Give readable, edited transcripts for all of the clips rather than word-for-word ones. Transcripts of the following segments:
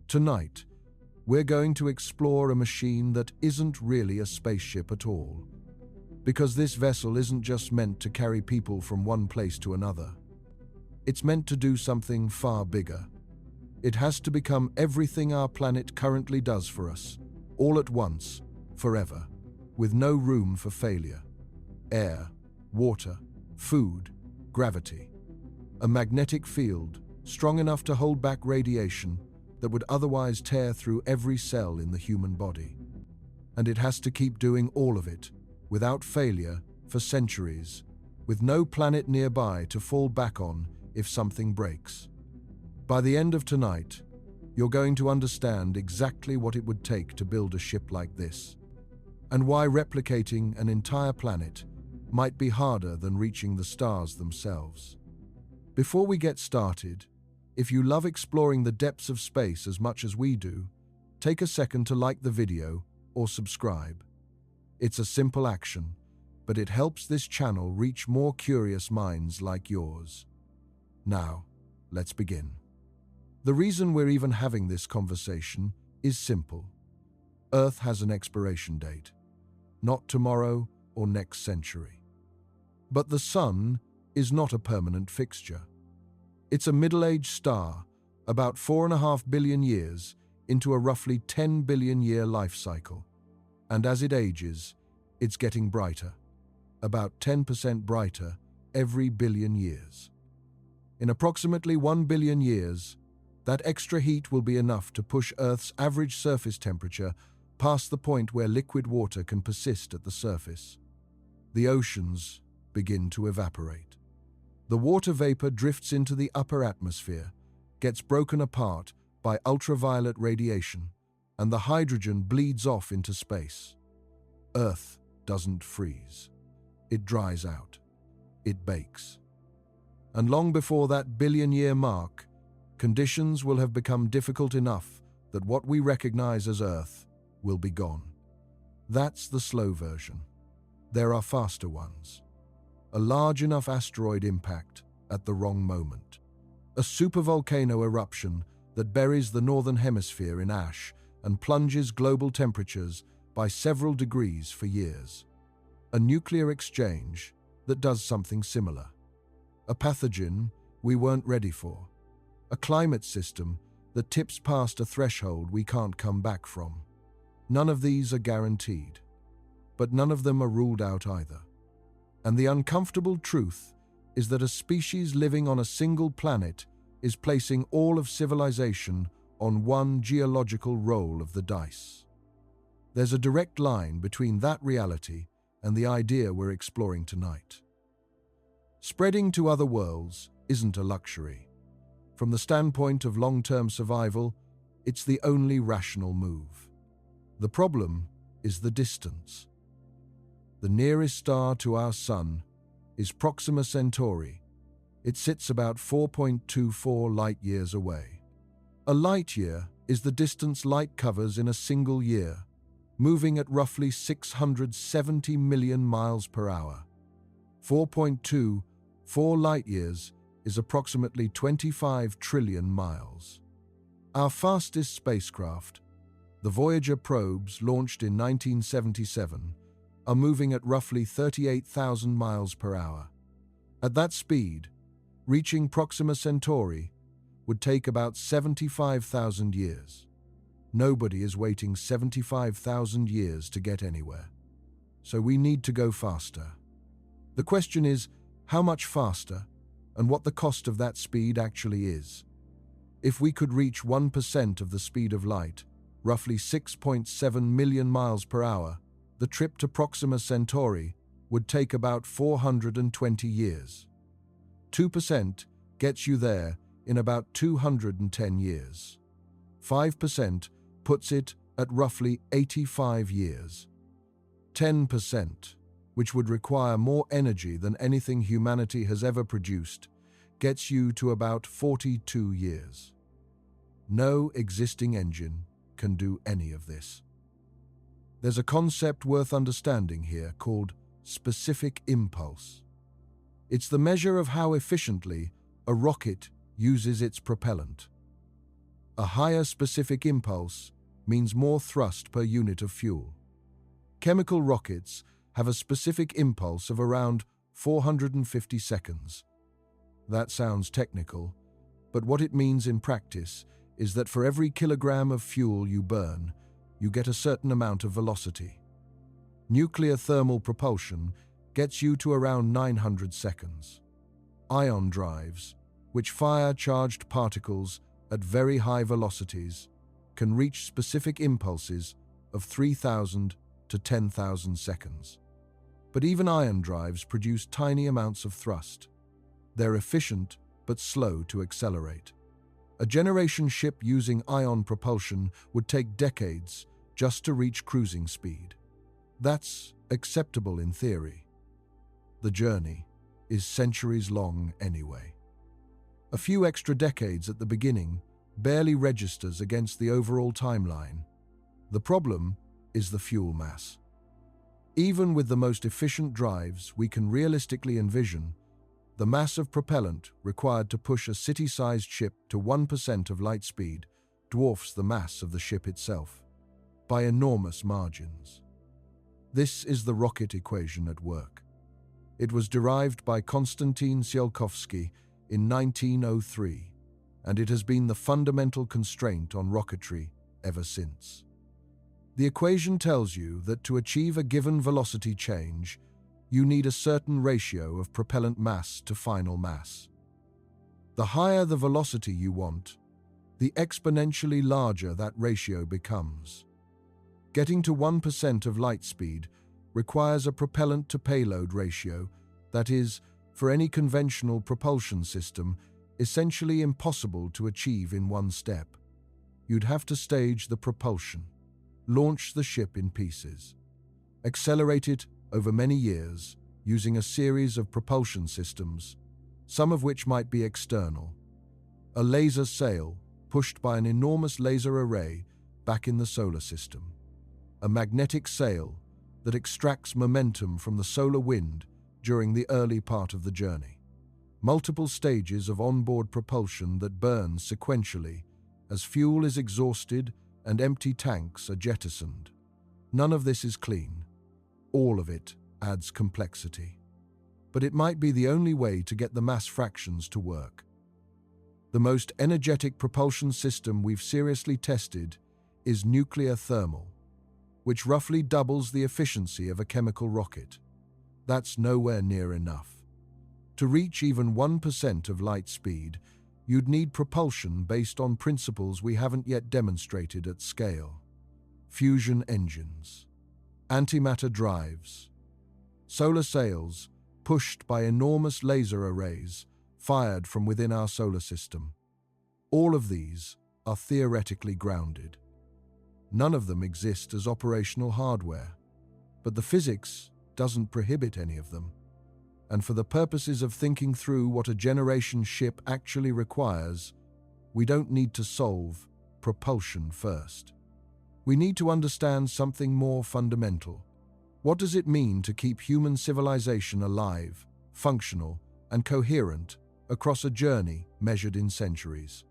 Tonight, we're going to explore a machine that isn't really a spaceship at all. Because this vessel isn't just meant to carry people from one place to another. It's meant to do something far bigger. It has to become everything our planet currently does for us, all at once, forever, with no room for failure. Air, water, food, gravity. A magnetic field, strong enough to hold back radiation that would otherwise tear through every cell in the human body. And it has to keep doing all of it, without failure, for centuries, with no planet nearby to fall back on if something breaks. By the end of tonight, you're going to understand exactly what it would take to build a ship like this, and why replicating an entire planet might be harder than reaching the stars themselves. Before we get started, if you love exploring the depths of space as much as we do, take a second to like the video or subscribe. It's a simple action, but it helps this channel reach more curious minds like yours. Now, let's begin. The reason we're even having this conversation is simple. Earth has an expiration date, not tomorrow or next century. But the Sun is not a permanent fixture. It's a middle-aged star, about 4.5 billion years into a roughly 10 billion year life cycle. And as it ages, it's getting brighter, about 10% brighter every billion years. In approximately 1 billion years, that extra heat will be enough to push Earth's average surface temperature past the point where liquid water can persist at the surface. The oceans begin to evaporate. The water vapor drifts into the upper atmosphere, gets broken apart by ultraviolet radiation, and the hydrogen bleeds off into space. Earth doesn't freeze. It dries out. It bakes. And long before that billion-year mark, conditions will have become difficult enough that what we recognize as Earth will be gone. That's the slow version. There are faster ones. A large enough asteroid impact at the wrong moment. A supervolcano eruption that buries the northern hemisphere in ash and plunges global temperatures by several degrees for years. A nuclear exchange that does something similar. A pathogen we weren't ready for. A climate system that tips past a threshold we can't come back from. None of these are guaranteed, but none of them are ruled out either. And the uncomfortable truth is that a species living on a single planet is placing all of civilization on one geological roll of the dice. There's a direct line between that reality and the idea we're exploring tonight. Spreading to other worlds isn't a luxury. From the standpoint of long-term survival, it's the only rational move. The problem is the distance. The nearest star to our Sun is Proxima Centauri. It sits about 4.24 light-years away. A light-year is the distance light covers in a single year, moving at roughly 670 million miles per hour. 4.24 light-years is approximately 25 trillion miles. Our fastest spacecraft, the Voyager probes launched in 1977, are moving at roughly 38,000 miles per hour. At that speed, reaching Proxima Centauri would take about 75,000 years. Nobody is waiting 75,000 years to get anywhere. So we need to go faster. The question is, how much faster, and what the cost of that speed actually is. If we could reach 1% of the speed of light, roughly 6.7 million miles per hour, the trip to Proxima Centauri would take about 420 years. 2% gets you there in about 210 years. 5% puts it at roughly 85 years. 10%, which would require more energy than anything humanity has ever produced, gets you to about 42 years. No existing engine can do any of this. There's a concept worth understanding here called specific impulse. It's the measure of how efficiently a rocket uses its propellant. A higher specific impulse means more thrust per unit of fuel. Chemical rockets have a specific impulse of around 450 seconds. That sounds technical, but what it means in practice is that for every kilogram of fuel you burn, you get a certain amount of velocity. Nuclear thermal propulsion gets you to around 900 seconds. Ion drives, which fire charged particles at very high velocities, can reach specific impulses of 3,000 to 10,000 seconds. But even ion drives produce tiny amounts of thrust. They're efficient but slow to accelerate. A generation ship using ion propulsion would take decades just to reach cruising speed. That's acceptable in theory. The journey is centuries long anyway. A few extra decades at the beginning barely registers against the overall timeline. The problem is the fuel mass. Even with the most efficient drives we can realistically envision, the mass of propellant required to push a city-sized ship to 1% of light speed dwarfs the mass of the ship itself by enormous margins. This is the rocket equation at work. It was derived by Konstantin Tsiolkovsky in 1903, and it has been the fundamental constraint on rocketry ever since. The equation tells you that to achieve a given velocity change, you need a certain ratio of propellant mass to final mass. The higher the velocity you want, the exponentially larger that ratio becomes. Getting to 1% of light speed requires a propellant-to-payload ratio that is, for any conventional propulsion system, essentially impossible to achieve in one step. You'd have to stage the propulsion, launch the ship in pieces, accelerate it over many years using a series of propulsion systems, some of which might be external. A laser sail pushed by an enormous laser array back in the solar system. A magnetic sail that extracts momentum from the solar wind during the early part of the journey. Multiple stages of onboard propulsion that burn sequentially as fuel is exhausted and empty tanks are jettisoned. None of this is clean. All of it adds complexity. But it might be the only way to get the mass fractions to work. The most energetic propulsion system we've seriously tested is nuclear thermal, which roughly doubles the efficiency of a chemical rocket. That's nowhere near enough. To reach even 1% of light speed, you'd need propulsion based on principles we haven't yet demonstrated at scale. Fusion engines, antimatter drives, solar sails pushed by enormous laser arrays fired from within our solar system. All of these are theoretically grounded. None of them exist as operational hardware, but the physics doesn't prohibit any of them. And for the purposes of thinking through what a generation ship actually requires, we don't need to solve propulsion first. We need to understand something more fundamental. What does it mean to keep human civilization alive, functional, and coherent across a journey measured in centuries?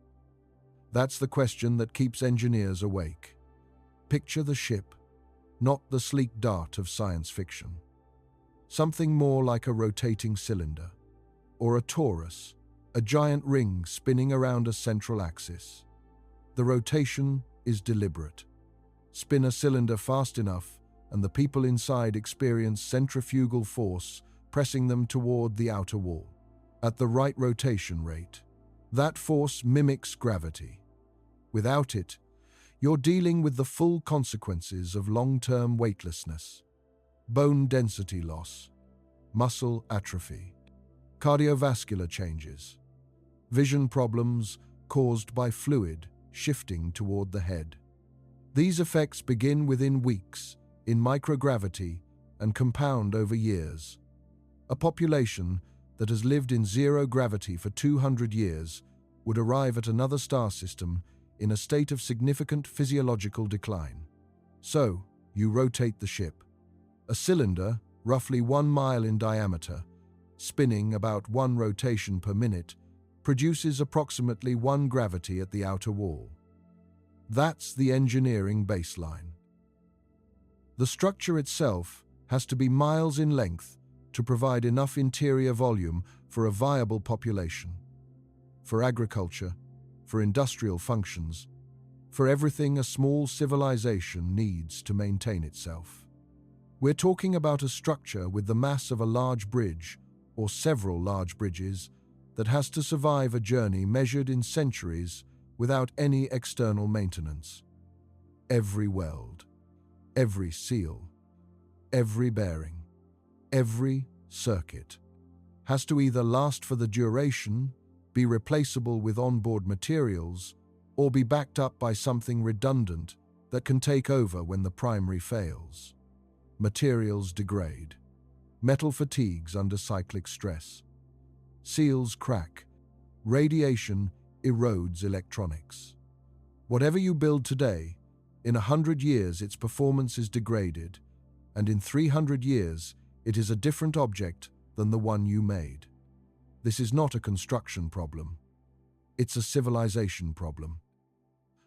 That's the question that keeps engineers awake. Picture the ship, not the sleek dart of science fiction. Something more like a rotating cylinder, or a torus, a giant ring spinning around a central axis. The rotation is deliberate. Spin a cylinder fast enough, and the people inside experience centrifugal force pressing them toward the outer wall. At the right rotation rate, that force mimics gravity. Without it, you're dealing with the full consequences of long-term weightlessness. Bone density loss, muscle atrophy, cardiovascular changes, vision problems caused by fluid shifting toward the head. These effects begin within weeks in microgravity and compound over years. A population that has lived in zero gravity for 200 years would arrive at another star system in a state of significant physiological decline. So, you rotate the ship. A cylinder, roughly 1 mile in diameter, spinning about 1 rotation per minute, produces approximately 1 gravity at the outer wall. That's the engineering baseline. The structure itself has to be miles in length to provide enough interior volume for a viable population, for agriculture, for industrial functions, for everything a small civilization needs to maintain itself. We're talking about a structure with the mass of a large bridge, or several large bridges, that has to survive a journey measured in centuries without any external maintenance. Every weld, every seal, every bearing, every circuit has to either last for the duration, be replaceable with onboard materials, or be backed up by something redundant that can take over when the primary fails. Materials degrade. Metal fatigues under cyclic stress. Seals crack. Radiation erodes electronics. Whatever you build today, in 100 years its performance is degraded, and in 300 years it is a different object than the one you made. This is not a construction problem. It's a civilization problem.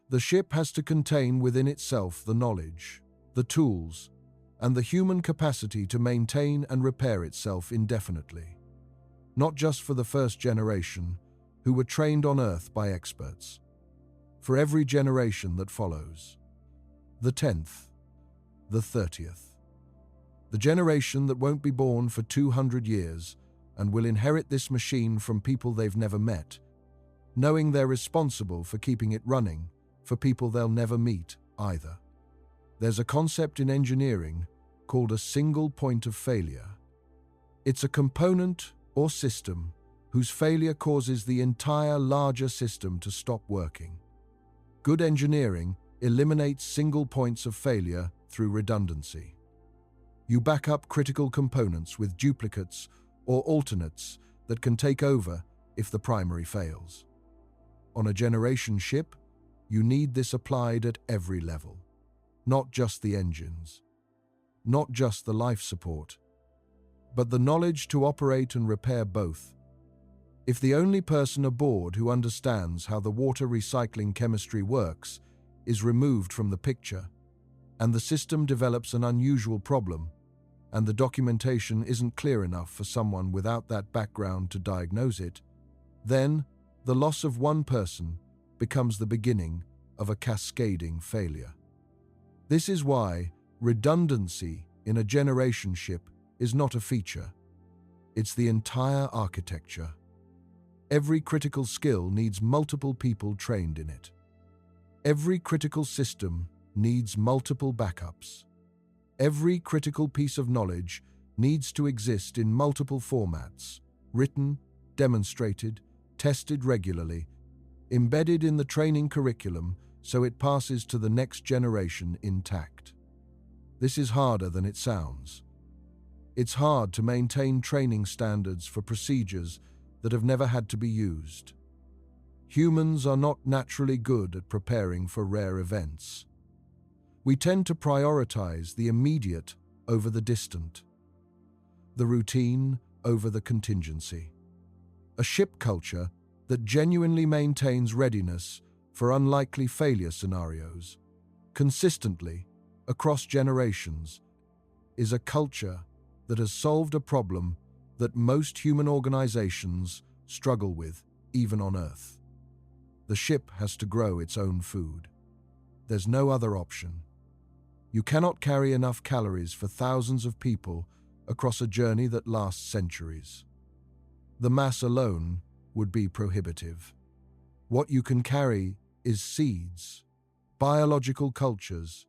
The ship has to contain within itself the knowledge, the tools, and the human capacity to maintain and repair itself indefinitely. Not just for the first generation, who were trained on Earth by experts. For every generation that follows. The 10th, the 30th. The generation that won't be born for 200 years and will inherit this machine from people they've never met, knowing they're responsible for keeping it running for people they'll never meet either. There's a concept in engineering called a single point of failure. It's a component or system whose failure causes the entire larger system to stop working. Good engineering eliminates single points of failure through redundancy. You back up critical components with duplicates or alternates that can take over if the primary fails. On a generation ship, you need this applied at every level. Not just the engines, not just the life support, but the knowledge to operate and repair both. If the only person aboard who understands how the water recycling chemistry works is removed from the picture, and the system develops an unusual problem, and the documentation isn't clear enough for someone without that background to diagnose it, then the loss of one person becomes the beginning of a cascading failure. This is why redundancy in a generation ship is not a feature. It's the entire architecture. Every critical skill needs multiple people trained in it. Every critical system needs multiple backups. Every critical piece of knowledge needs to exist in multiple formats, written, demonstrated, tested regularly, embedded in the training curriculum so it passes to the next generation intact. This is harder than it sounds. It's hard to maintain training standards for procedures that have never had to be used. Humans are not naturally good at preparing for rare events. We tend to prioritize the immediate over the distant, the routine over the contingency. A ship culture that genuinely maintains readiness for unlikely failure scenarios, consistently, across generations, is a culture that has solved a problem that most human organizations struggle with, even on Earth. The ship has to grow its own food. There's no other option. You cannot carry enough calories for thousands of people across a journey that lasts centuries. The mass alone would be prohibitive. What you can carry is seeds, biological cultures,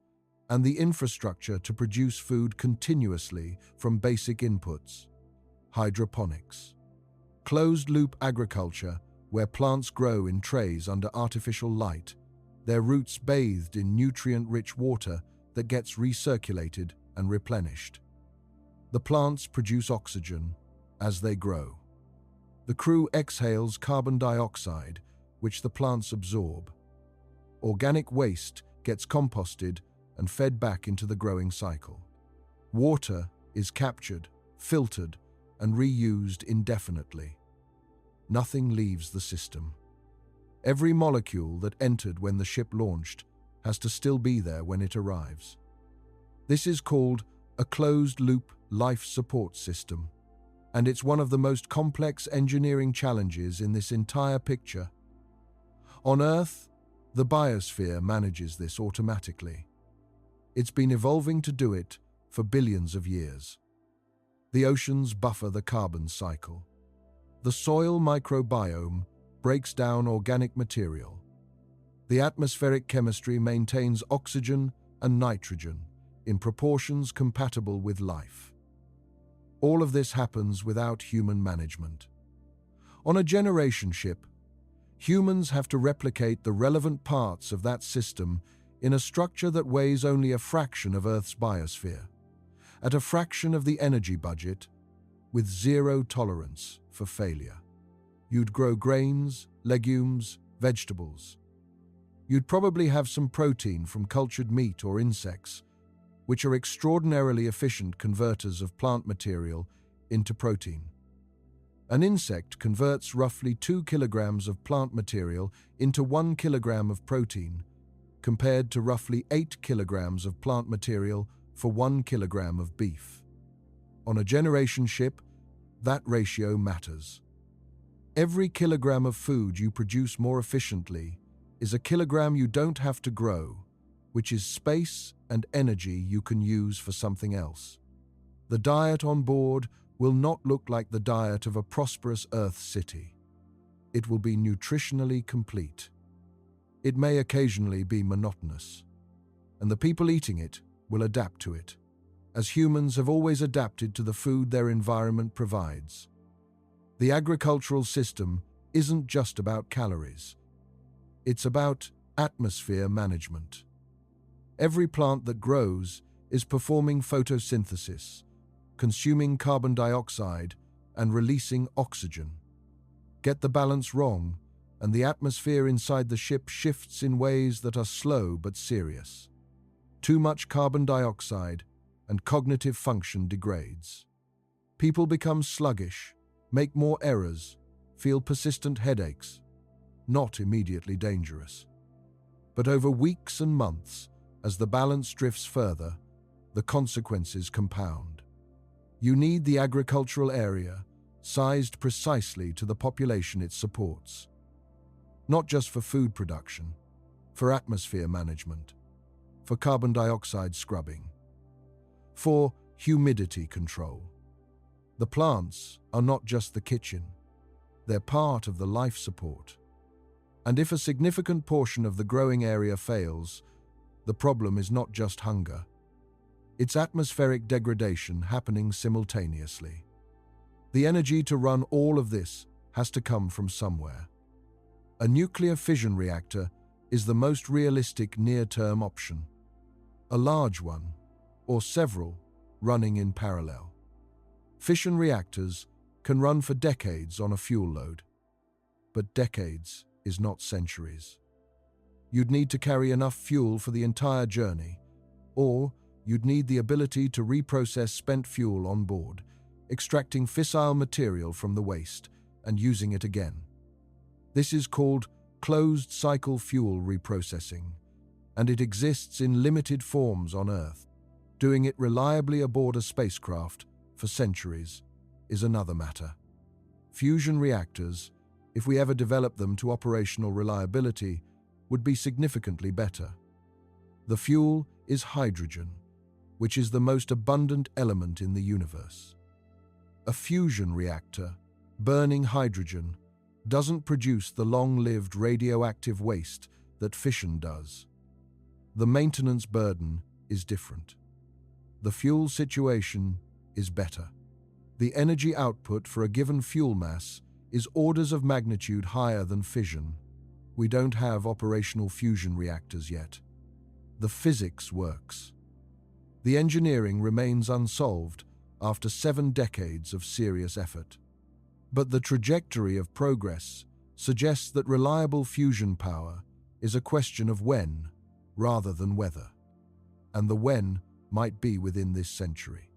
and the infrastructure to produce food continuously from basic inputs. Hydroponics. Closed-loop agriculture, where plants grow in trays under artificial light, their roots bathed in nutrient-rich water that gets recirculated and replenished. The plants produce oxygen as they grow. The crew exhales carbon dioxide, which the plants absorb. Organic waste gets composted and fed back into the growing cycle. Water is captured, filtered, and reused indefinitely. Nothing leaves the system. Every molecule that entered when the ship launched has to still be there when it arrives. This is called a closed-loop life support system, and it's one of the most complex engineering challenges in this entire picture. On Earth, the biosphere manages this automatically. It's been evolving to do it for billions of years. The oceans buffer the carbon cycle. The soil microbiome breaks down organic material. The atmospheric chemistry maintains oxygen and nitrogen in proportions compatible with life. All of this happens without human management. On a generation ship, humans have to replicate the relevant parts of that system in a structure that weighs only a fraction of Earth's biosphere, at a fraction of the energy budget, with zero tolerance for failure. You'd grow grains, legumes, vegetables. You'd probably have some protein from cultured meat or insects, which are extraordinarily efficient converters of plant material into protein. An insect converts roughly 2 kilograms of plant material into 1 kilogram of protein, compared to roughly 8 kilograms of plant material for 1 kilogram of beef. On a generation ship, that ratio matters. Every kilogram of food you produce more efficiently is a kilogram you don't have to grow, which is space and energy you can use for something else. The diet on board will not look like the diet of a prosperous Earth city. It will be nutritionally complete. It may occasionally be monotonous, and the people eating it will adapt to it, as humans have always adapted to the food their environment provides. The agricultural system isn't just about calories. It's about atmosphere management. Every plant that grows is performing photosynthesis, consuming carbon dioxide and releasing oxygen. Get the balance wrong, and the atmosphere inside the ship shifts in ways that are slow but serious. Too much carbon dioxide and cognitive function degrades. People become sluggish, make more errors, feel persistent headaches. Not immediately dangerous. But over weeks and months, as the balance drifts further, the consequences compound. You need the agricultural area sized precisely to the population it supports. Not just for food production, for atmosphere management, for carbon dioxide scrubbing, for humidity control. The plants are not just the kitchen, they're part of the life support. And if a significant portion of the growing area fails, the problem is not just hunger. It's atmospheric degradation happening simultaneously. The energy to run all of this has to come from somewhere. A nuclear fission reactor is the most realistic near-term option. A large one, or several, running in parallel. Fission reactors can run for decades on a fuel load, but decades is not centuries. You'd need to carry enough fuel for the entire journey, or you'd need the ability to reprocess spent fuel on board, extracting fissile material from the waste and using it again. This is called closed-cycle fuel reprocessing, and it exists in limited forms on Earth. Doing it reliably aboard a spacecraft for centuries is another matter. Fusion reactors, if we ever develop them to operational reliability, would be significantly better. The fuel is hydrogen, which is the most abundant element in the universe. A fusion reactor, burning hydrogen, doesn't produce the long-lived radioactive waste that fission does. The maintenance burden is different. The fuel situation is better. The energy output for a given fuel mass is orders of magnitude higher than fission. We don't have operational fusion reactors yet. The physics works. The engineering remains unsolved after 7 decades of serious effort. But the trajectory of progress suggests that reliable fusion power is a question of when rather than whether. And the when might be within this century.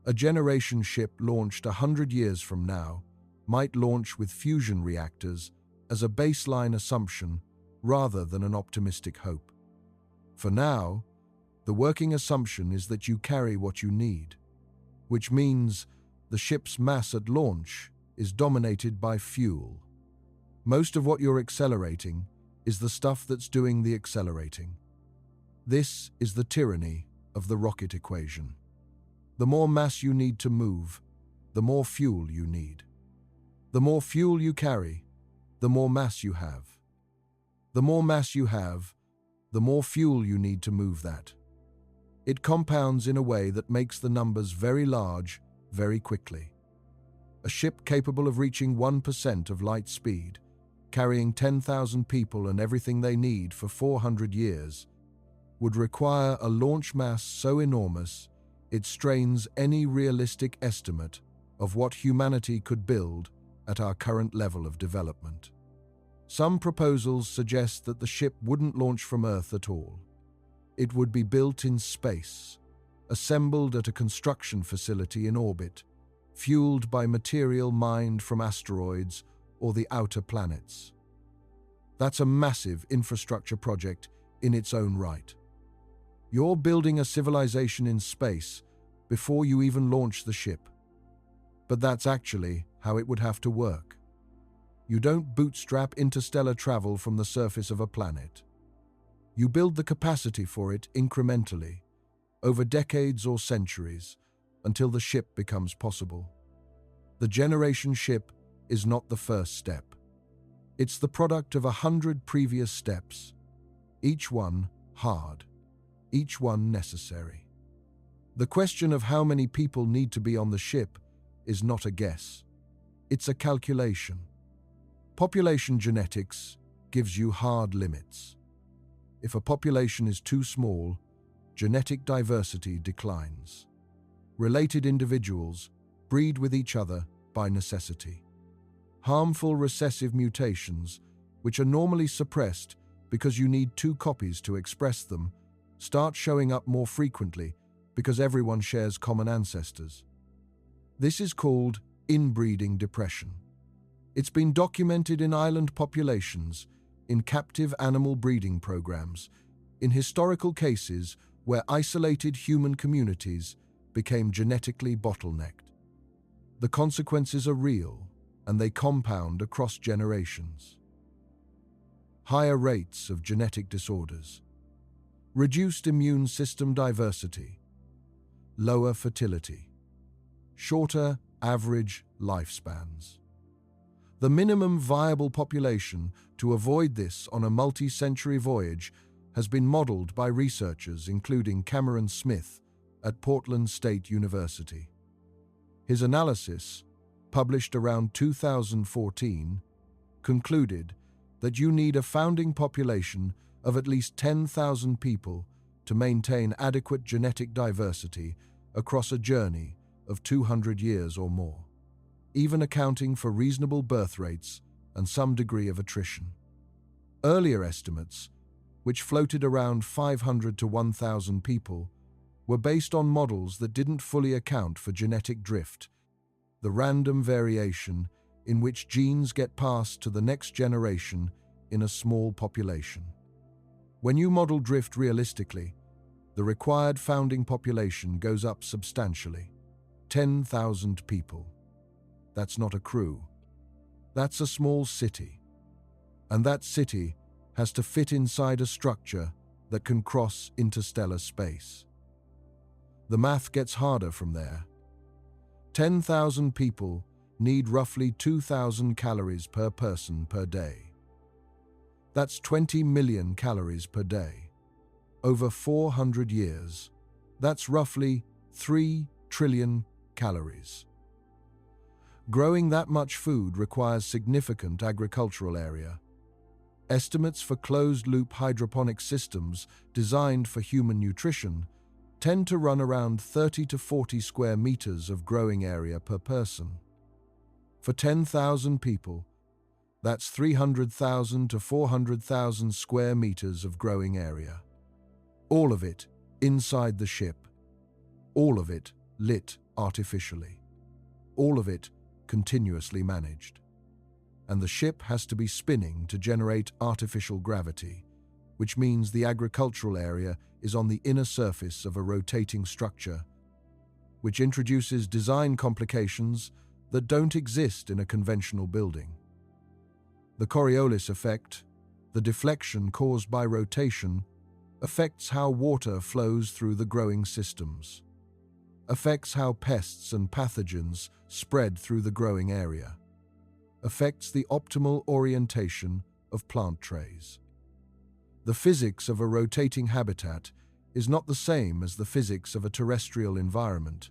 A generation ship launched 100 years from now might launch with fusion reactors as a baseline assumption rather than an optimistic hope. For now, the working assumption is that you carry what you need, which means the ship's mass at launch is dominated by fuel. Most of what you're accelerating is the stuff that's doing the accelerating. This is the tyranny of the rocket equation. The more mass you need to move, the more fuel you need. The more fuel you carry, the more mass you have. The more mass you have, the more fuel you need to move that. It compounds in a way that makes the numbers very large very quickly. A ship capable of reaching 1% of light speed, carrying 10,000 people and everything they need for 400 years, would require a launch mass so enormous it strains any realistic estimate of what humanity could build at our current level of development. Some proposals suggest that the ship wouldn't launch from Earth at all. It would be built in space, assembled at a construction facility in orbit, fueled by material mined from asteroids or the outer planets. That's a massive infrastructure project in its own right. You're building a civilization in space before you even launch the ship. But that's actually how it would have to work. You don't bootstrap interstellar travel from the surface of a planet. You build the capacity for it incrementally, over decades or centuries, until the ship becomes possible. The generation ship is not the first step. It's the product of 100 previous steps, each one hard, each one necessary. The question of how many people need to be on the ship is not a guess. It's a calculation. Population genetics gives you hard limits. If a population is too small, genetic diversity declines. Related individuals breed with each other by necessity. Harmful recessive mutations, which are normally suppressed because you need 2 copies to express them, start showing up more frequently because everyone shares common ancestors. This is called inbreeding depression. It's been documented in island populations, in captive animal breeding programs, in historical cases where isolated human communities became genetically bottlenecked. The consequences are real, and they compound across generations. Higher rates of genetic disorders, reduced immune system diversity, lower fertility, shorter average lifespans. The minimum viable population to avoid this on a multi-century voyage has been modeled by researchers including Cameron Smith at Portland State University. His analysis, published around 2014, concluded that you need a founding population of at least 10,000 people to maintain adequate genetic diversity across a journey of 200 years or more, even accounting for reasonable birth rates and some degree of attrition. Earlier estimates, which floated around 500 to 1,000 people, were based on models that didn't fully account for genetic drift, the random variation in which genes get passed to the next generation in a small population. When you model drift realistically, the required founding population goes up substantially. 10,000 people. That's not a crew. That's a small city. And that city has to fit inside a structure that can cross interstellar space. The math gets harder from there. 10,000 people need roughly 2,000 calories per person per day. That's 20 million calories per day. Over 400 years, that's roughly 3 trillion calories. Growing that much food requires significant agricultural area. Estimates for closed-loop hydroponic systems designed for human nutrition tend to run around 30 to 40 square meters of growing area per person. For 10,000 people, that's 300,000 to 400,000 square meters of growing area. All of it inside the ship. All of it lit artificially. All of it continuously managed. And the ship has to be spinning to generate artificial gravity, which means the agricultural area is on the inner surface of a rotating structure, which introduces design complications that don't exist in a conventional building. The Coriolis effect, the deflection caused by rotation, affects how water flows through the growing systems, affects how pests and pathogens spread through the growing area, affects the optimal orientation of plant trays. The physics of a rotating habitat is not the same as the physics of a terrestrial environment,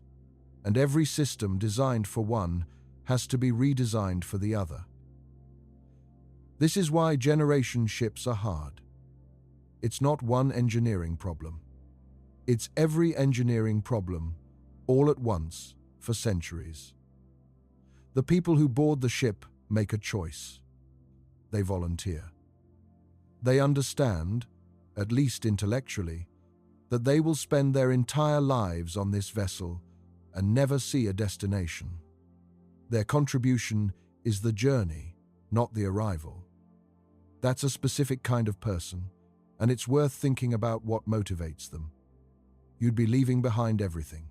and every system designed for one has to be redesigned for the other. This is why generation ships are hard. It's not one engineering problem. It's every engineering problem, all at once, for centuries. The people who board the ship make a choice. They volunteer. They understand, at least intellectually, that they will spend their entire lives on this vessel and never see a destination. Their contribution is the journey, not the arrival. That's a specific kind of person, and it's worth thinking about what motivates them. You'd be leaving behind everything.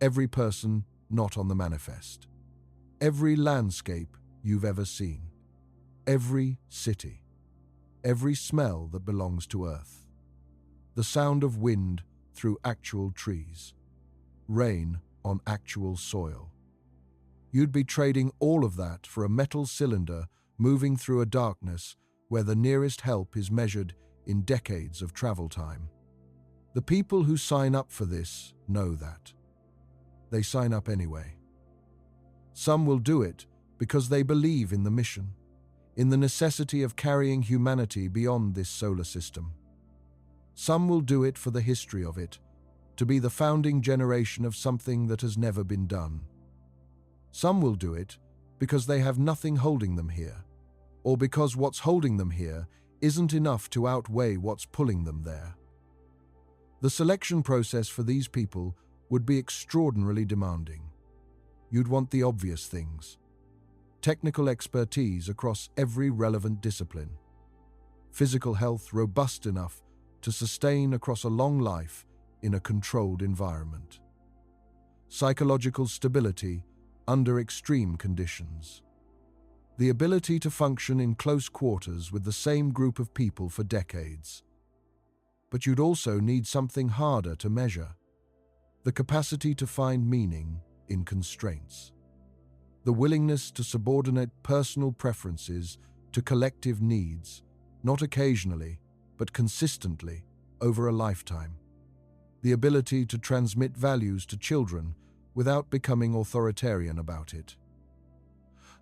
Every person not on the manifest. Every landscape you've ever seen. Every city. Every smell that belongs to Earth. The sound of wind through actual trees. Rain on actual soil. You'd be trading all of that for a metal cylinder moving through a darkness where the nearest help is measured in decades of travel time. The people who sign up for this know that. They sign up anyway. Some will do it because they believe in the mission, in the necessity of carrying humanity beyond this solar system. Some will do it for the history of it, to be the founding generation of something that has never been done. Some will do it because they have nothing holding them here, or because what's holding them here isn't enough to outweigh what's pulling them there. The selection process for these people would be extraordinarily demanding. You'd want the obvious things. Technical expertise across every relevant discipline. Physical health robust enough to sustain across a long life in a controlled environment. Psychological stability under extreme conditions. The ability to function in close quarters with the same group of people for decades. But you'd also need something harder to measure. The capacity to find meaning in constraints. The willingness to subordinate personal preferences to collective needs, not occasionally, but consistently, over a lifetime. The ability to transmit values to children without becoming authoritarian about it.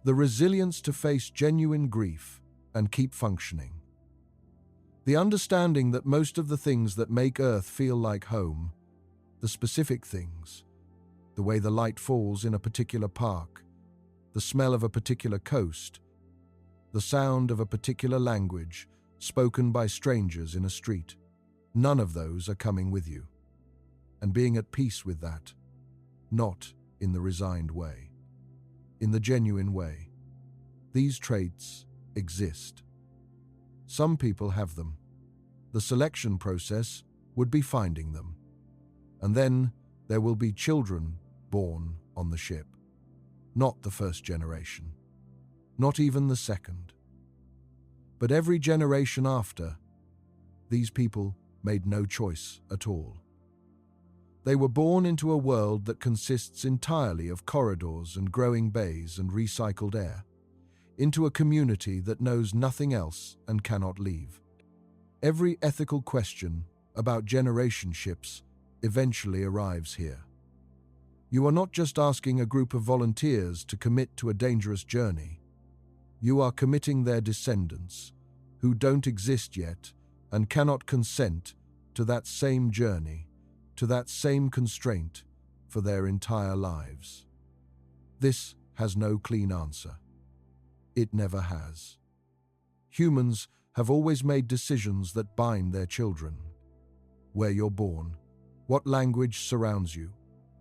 The resilience to face genuine grief and keep functioning. The understanding that most of the things that make Earth feel like home, the specific things, the way the light falls in a particular park, the smell of a particular coast, the sound of a particular language spoken by strangers in a street, none of those are coming with you. And being at peace with that, not in the resigned way. In the genuine way. These traits exist. Some people have them. The selection process would be finding them. And then there will be children born on the ship. Not the first generation. Not even the second. But every generation after, these people made no choice at all. They were born into a world that consists entirely of corridors and growing bays and recycled air, into a community that knows nothing else and cannot leave. Every ethical question about generation ships eventually arrives here. You are not just asking a group of volunteers to commit to a dangerous journey. You are committing their descendants, who don't exist yet and cannot consent to that same journey, to that same constraint for their entire lives. This has no clean answer. It never has. Humans have always made decisions that bind their children. Where you're born, what language surrounds you,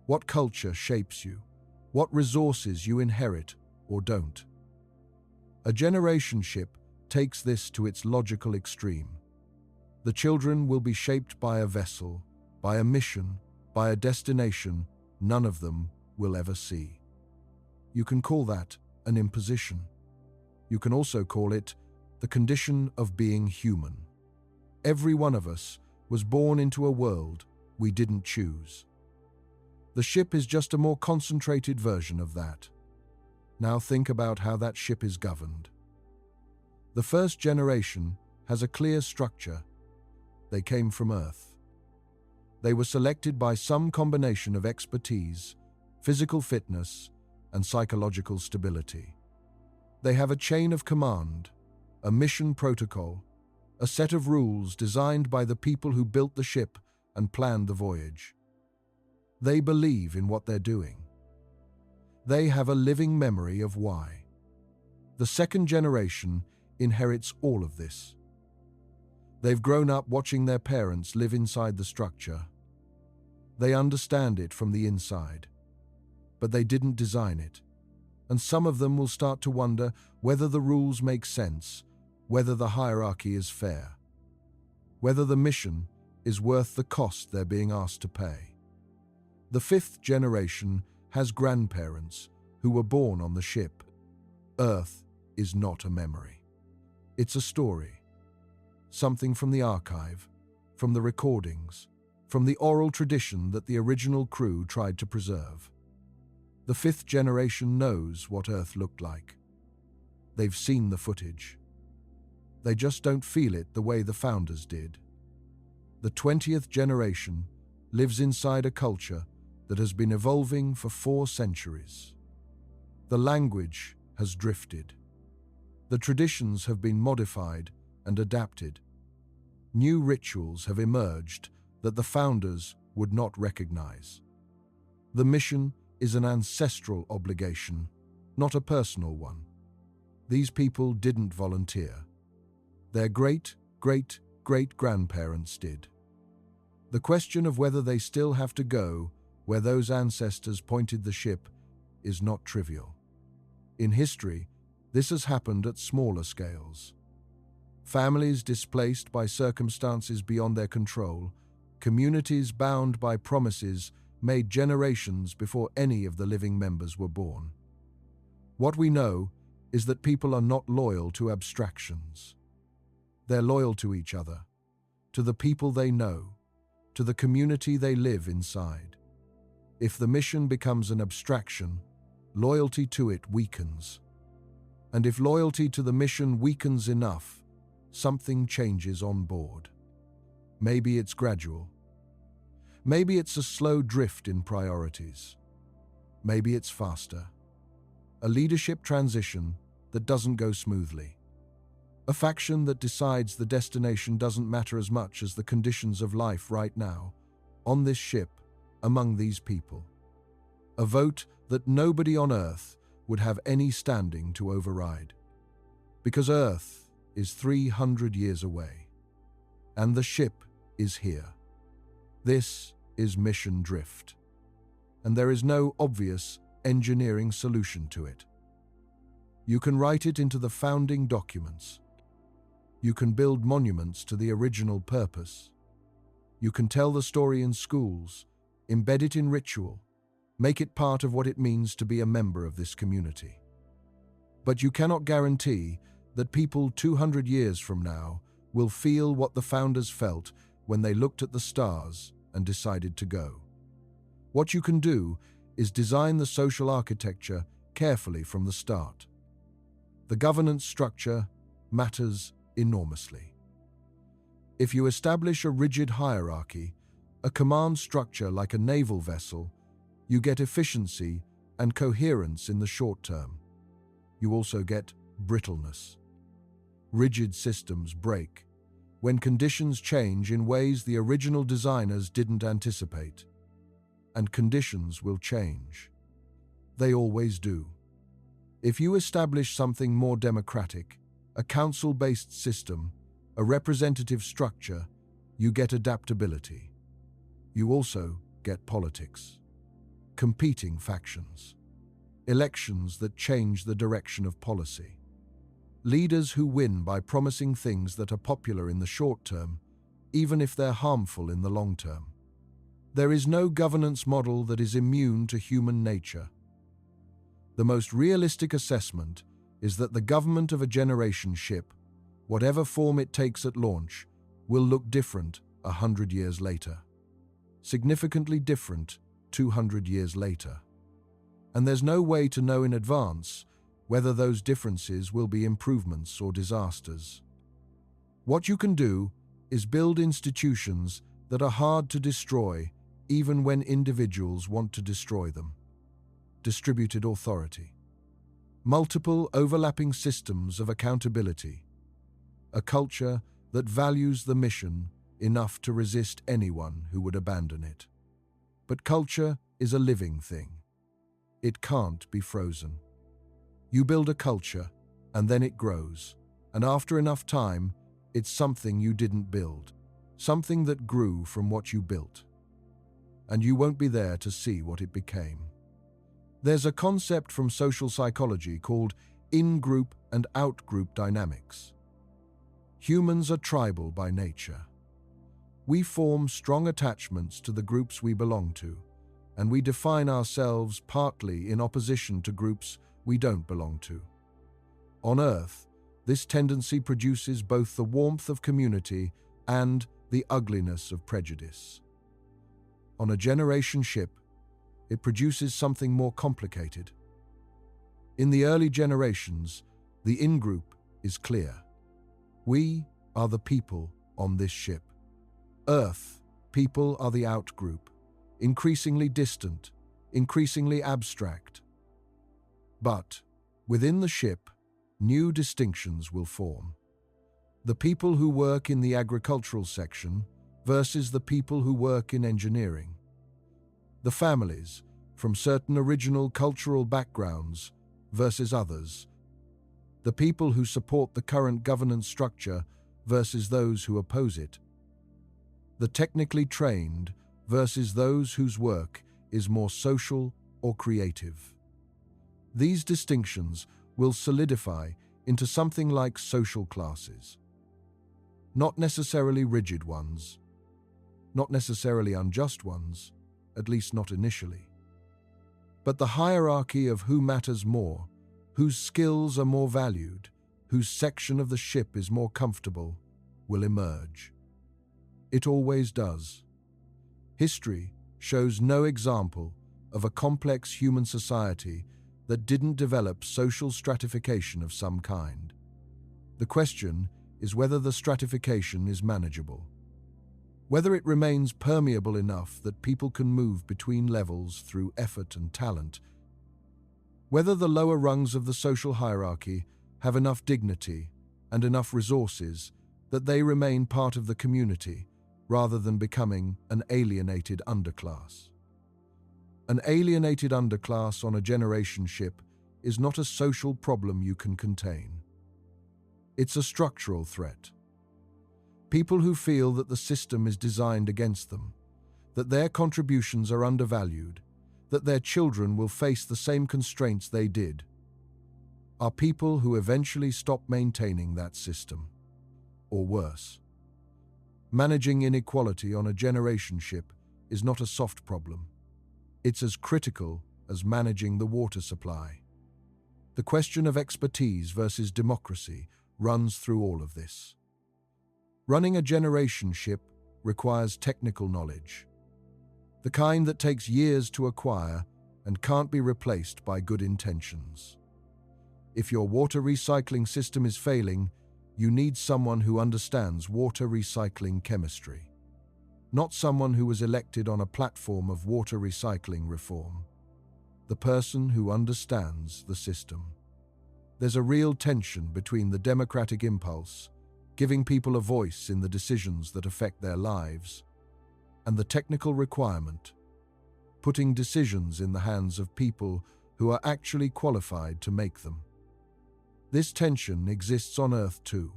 what culture shapes you, what resources you inherit or don't. A generation ship takes this to its logical extreme. The children will be shaped by a vessel, by a mission, by a destination none of them will ever see. You can call that an imposition. You can also call it the condition of being human. Every one of us was born into a world we didn't choose. The ship is just a more concentrated version of that. Now think about how that ship is governed. The first generation has a clear structure. They came from Earth. They were selected by some combination of expertise, physical fitness, and psychological stability. They have a chain of command, a mission protocol, a set of rules designed by the people who built the ship and planned the voyage. They believe in what they're doing. They have a living memory of why. The second generation inherits all of this. They've grown up watching their parents live inside the structure. They understand it from the inside, but they didn't design it. And some of them will start to wonder whether the rules make sense, whether the hierarchy is fair, whether the mission is worth the cost they're being asked to pay. The fifth generation has grandparents who were born on the ship. Earth is not a memory. It's a story. Something from the archive, from the recordings, from the oral tradition that the original crew tried to preserve. The fifth generation knows what Earth looked like. They've seen the footage. They just don't feel it the way the founders did. The 20th generation lives inside a culture that has been evolving for 4 centuries. The language has drifted. The traditions have been modified and adapted. New rituals have emerged that the founders would not recognize. The mission is an ancestral obligation, not a personal one. These people didn't volunteer. Their great-great-great-grandparents did. The question of whether they still have to go where those ancestors pointed the ship is not trivial. In history, this has happened at smaller scales. Families displaced by circumstances beyond their control, communities bound by promises made generations before any of the living members were born. What we know is that people are not loyal to abstractions. They're loyal to each other, to the people they know, to the community they live inside. If the mission becomes an abstraction, loyalty to it weakens. And if loyalty to the mission weakens enough, something changes on board. Maybe it's gradual. Maybe it's a slow drift in priorities. Maybe it's faster. A leadership transition that doesn't go smoothly. A faction that decides the destination doesn't matter as much as the conditions of life right now, on this ship, among these people. A vote that nobody on Earth would have any standing to override. Because Earth is 300 years away, and the ship is here. This is mission drift, and there is no obvious engineering solution to it. You can write it into the founding documents. You can build monuments to the original purpose. You can tell the story in schools, embed it in ritual, make it part of what it means to be a member of this community. But you cannot guarantee that people 200 years from now will feel what the founders felt when they looked at the stars and decided to go. What you can do is design the social architecture carefully from the start. The governance structure matters enormously. If you establish a rigid hierarchy, a command structure like a naval vessel, you get efficiency and coherence in the short term. You also get brittleness. Rigid systems break when conditions change in ways the original designers didn't anticipate. And conditions will change. They always do. If you establish something more democratic, a council-based system, a representative structure, you get adaptability. You also get politics. Competing factions. Elections that change the direction of policy. Leaders who win by promising things that are popular in the short term, even if they're harmful in the long term. There is no governance model that is immune to human nature. The most realistic assessment is that the government of a generation ship, whatever form it takes at launch, will look different 100 years later. Significantly different 200 years later. And there's no way to know in advance whether those differences will be improvements or disasters. What you can do is build institutions that are hard to destroy even when individuals want to destroy them. Distributed authority. Multiple overlapping systems of accountability. A culture that values the mission enough to resist anyone who would abandon it. But culture is a living thing. It can't be frozen. You build a culture, and then it grows, and after enough time, it's something you didn't build, something that grew from what you built. And you won't be there to see what it became. There's a concept from social psychology called in-group and out-group dynamics. Humans are tribal by nature. We form strong attachments to the groups we belong to, and we define ourselves partly in opposition to groups we don't belong to. On Earth, this tendency produces both the warmth of community and the ugliness of prejudice. On a generation ship, it produces something more complicated. In the early generations, the in-group is clear. We are the people on this ship. Earth, people are the out-group, increasingly distant, increasingly abstract. But within the ship, new distinctions will form. The people who work in the agricultural section versus the people who work in engineering. The families from certain original cultural backgrounds versus others. The people who support the current governance structure versus those who oppose it. The technically trained versus those whose work is more social or creative. These distinctions will solidify into something like social classes. Not necessarily rigid ones, not necessarily unjust ones, at least not initially. But the hierarchy of who matters more, whose skills are more valued, whose section of the ship is more comfortable, will emerge. It always does. History shows no example of a complex human society that didn't develop social stratification of some kind. The question is whether the stratification is manageable. Whether it remains permeable enough that people can move between levels through effort and talent. Whether the lower rungs of the social hierarchy have enough dignity and enough resources that they remain part of the community rather than becoming an alienated underclass. An alienated underclass on a generation ship is not a social problem you can contain. It's a structural threat. People who feel that the system is designed against them, that their contributions are undervalued, that their children will face the same constraints they did, are people who eventually stop maintaining that system, or worse. Managing inequality on a generation ship is not a soft problem. It's as critical as managing the water supply. The question of expertise versus democracy runs through all of this. Running a generation ship requires technical knowledge, the kind that takes years to acquire and can't be replaced by good intentions. If your water recycling system is failing, you need someone who understands water recycling chemistry, not someone who was elected on a platform of water recycling reform. The person who understands the system. There's a real tension between the democratic impulse, giving people a voice in the decisions that affect their lives, and the technical requirement, putting decisions in the hands of people who are actually qualified to make them. This tension exists on Earth too.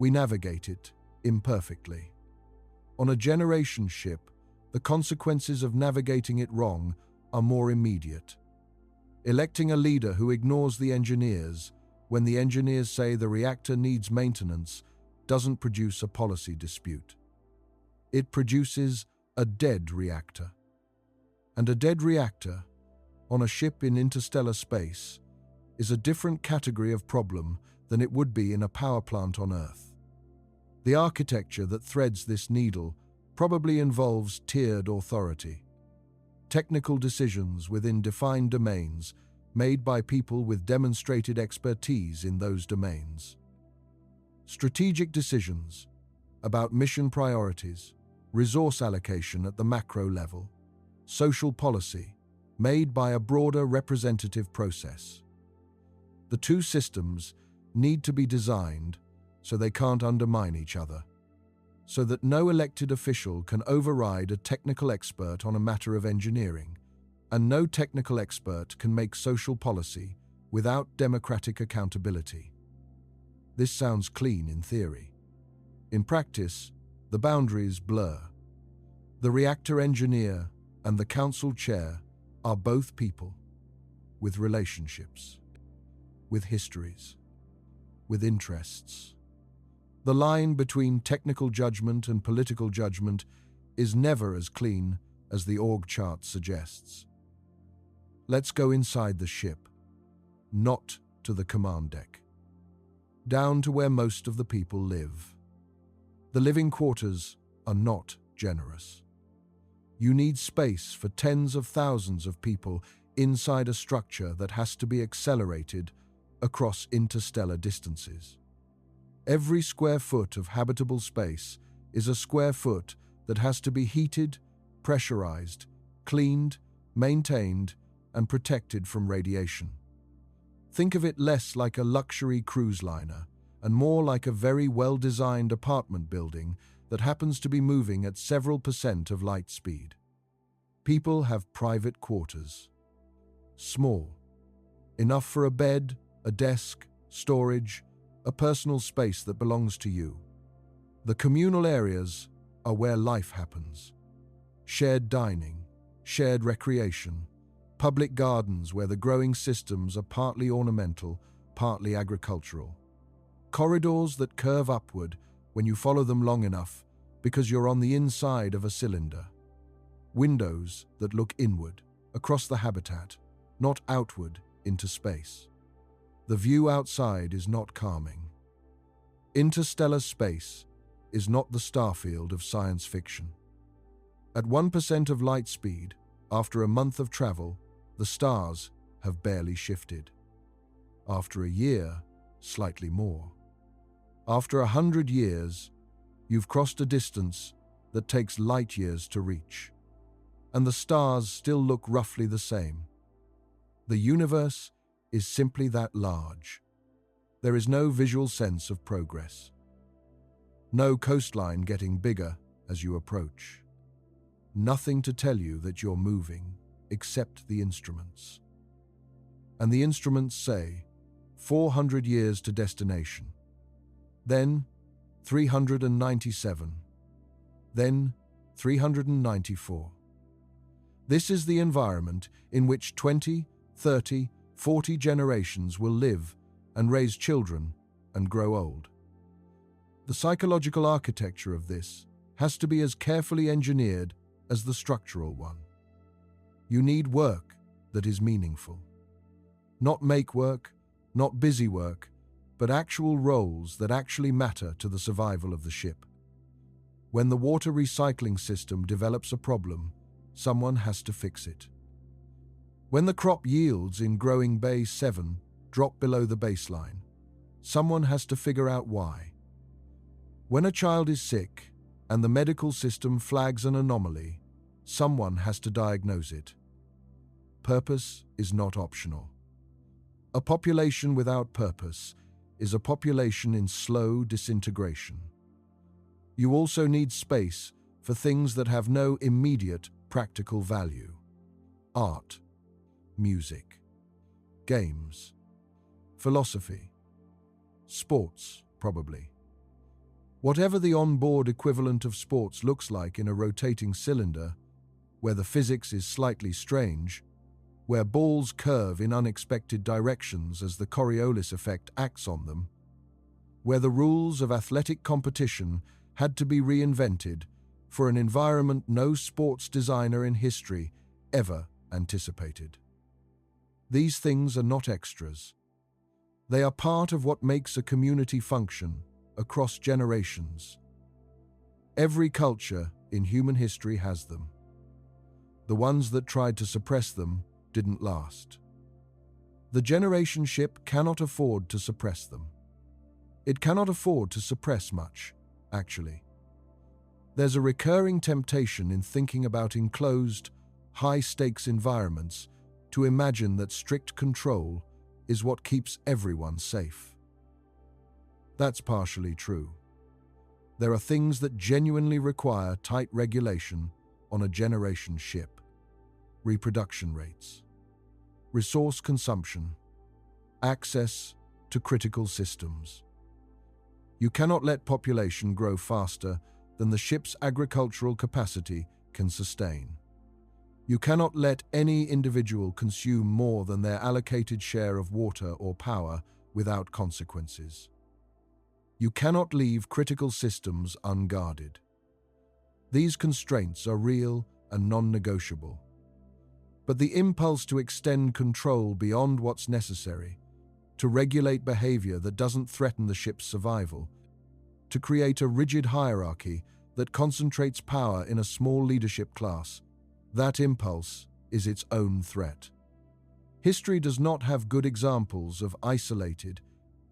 We navigate it imperfectly. On a generation ship, the consequences of navigating it wrong are more immediate. Electing a leader who ignores the engineers when the engineers say the reactor needs maintenance doesn't produce a policy dispute. it produces a dead reactor. And a dead reactor, on a ship in interstellar space, is a different category of problem than it would be in a power plant on Earth. The architecture that threads this needle probably involves tiered authority, technical decisions within defined domains made by people with demonstrated expertise in those domains. Strategic decisions about mission priorities, resource allocation at the macro level, social policy, made by a broader representative process. The two systems need to be designed so they can't undermine each other, so that no elected official can override a technical expert on a matter of engineering, and no technical expert can make social policy without democratic accountability. This sounds clean in theory. In practice, the boundaries blur. The reactor engineer and the council chair are both people, with relationships, with histories, with interests. The line between technical judgment and political judgment is never as clean as the org chart suggests. Let's go inside the ship, not to the command deck, down to where most of the people live. The living quarters are not generous. You need space for tens of thousands of people inside a structure that has to be accelerated across interstellar distances. Every square foot of habitable space is a square foot that has to be heated, pressurized, cleaned, maintained, and protected from radiation. Think of it less like a luxury cruise liner and more like a very well-designed apartment building that happens to be moving at several % of light speed. People have private quarters. Small. Enough for a bed, a desk, storage, a personal space that belongs to you. The communal areas are where life happens. Shared dining, shared recreation, public gardens where the growing systems are partly ornamental, partly agricultural. Corridors that curve upward when you follow them long enough because you're on the inside of a cylinder. Windows that look inward, across the habitat, not outward into space. The view outside is not calming. Interstellar space is not the starfield of science fiction. At 1% of light speed, after a month of travel, the stars have barely shifted. After a year, slightly more. After 100 years, you've crossed a distance that takes light years to reach. And the stars still look roughly the same. The universe is simply that large. There is no visual sense of progress. No coastline getting bigger as you approach. Nothing to tell you that you're moving, except the instruments. And the instruments say, 400 years to destination. Then, 397. Then, 394. This is the environment in which 20, 30, 40 generations will live and raise children and grow old. The psychological architecture of this has to be as carefully engineered as the structural one. You need work that is meaningful. Not make work, not busy work, but actual roles that actually matter to the survival of the ship. When the water recycling system develops a problem, someone has to fix it. When the crop yields in growing Bay 7 drop below the baseline, someone has to figure out why. When a child is sick and the medical system flags an anomaly, someone has to diagnose it. Purpose is not optional. A population without purpose is a population in slow disintegration. You also need space for things that have no immediate practical value. Art, music, games, philosophy, sports, probably. Whatever the on-board equivalent of sports looks like in a rotating cylinder, where the physics is slightly strange, where balls curve in unexpected directions as the Coriolis effect acts on them, where the rules of athletic competition had to be reinvented for an environment no sports designer in history ever anticipated. These things are not extras. They are part of what makes a community function across generations. Every culture in human history has them. The ones that tried to suppress them didn't last. The generation ship cannot afford to suppress them. It cannot afford to suppress much, actually. There's a recurring temptation in thinking about enclosed, high-stakes environments to imagine that strict control is what keeps everyone safe. That's partially true. There are things that genuinely require tight regulation on a generation ship. Reproduction rates, resource consumption, access to critical systems. You cannot let population grow faster than the ship's agricultural capacity can sustain. You cannot let any individual consume more than their allocated share of water or power without consequences. You cannot leave critical systems unguarded. These constraints are real and non-negotiable. But the impulse to extend control beyond what's necessary, to regulate behavior that doesn't threaten the ship's survival, to create a rigid hierarchy that concentrates power in a small leadership class, that impulse is its own threat. History does not have good examples of isolated,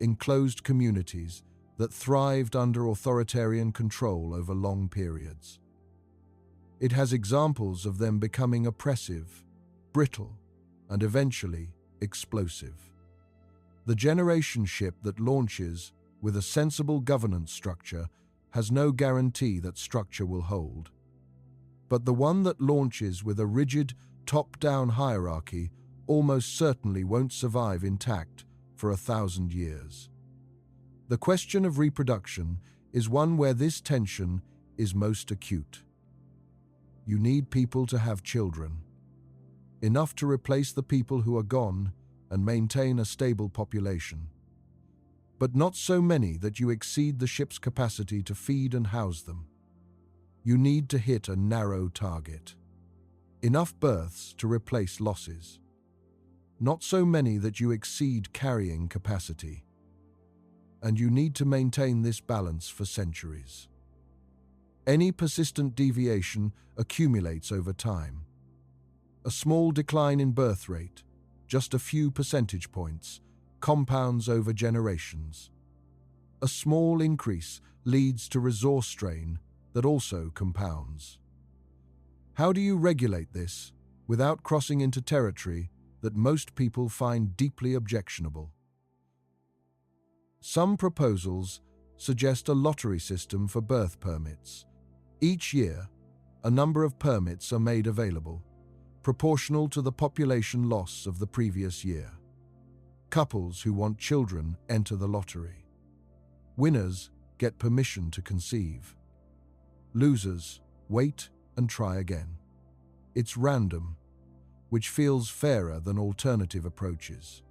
enclosed communities that thrived under authoritarian control over long periods. It has examples of them becoming oppressive, brittle, and eventually explosive. The generation ship that launches with a sensible governance structure has no guarantee that structure will hold. But the one that launches with a rigid, top-down hierarchy almost certainly won't survive intact for 1,000 years. The question of reproduction is one where this tension is most acute. You need people to have children, enough to replace the people who are gone and maintain a stable population, but not so many that you exceed the ship's capacity to feed and house them. You need to hit a narrow target. Enough births to replace losses. Not so many that you exceed carrying capacity. And you need to maintain this balance for centuries. Any persistent deviation accumulates over time. A small decline in birth rate, just a few percentage points, compounds over generations. A small increase leads to resource strain that also compounds. How do you regulate this without crossing into territory that most people find deeply objectionable? Some proposals suggest a lottery system for birth permits. Each year, a number of permits are made available, proportional to the population loss of the previous year. Couples who want children enter the lottery. Winners get permission to conceive. Losers wait and try again. It's random, which feels fairer than alternative approaches.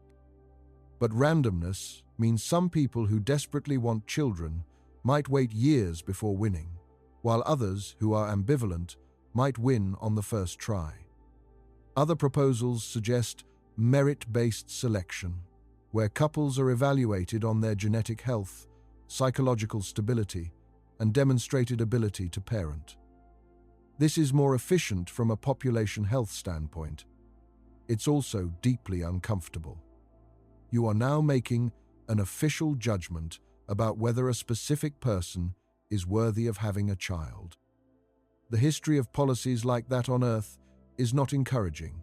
But randomness means some people who desperately want children might wait years before winning, while others who are ambivalent might win on the first try. Other proposals suggest merit-based selection, where couples are evaluated on their genetic health, psychological stability, and demonstrated ability to parent. This is more efficient from a population health standpoint. It's also deeply uncomfortable. You are now making an official judgment about whether a specific person is worthy of having a child. The history of policies like that on Earth is not encouraging.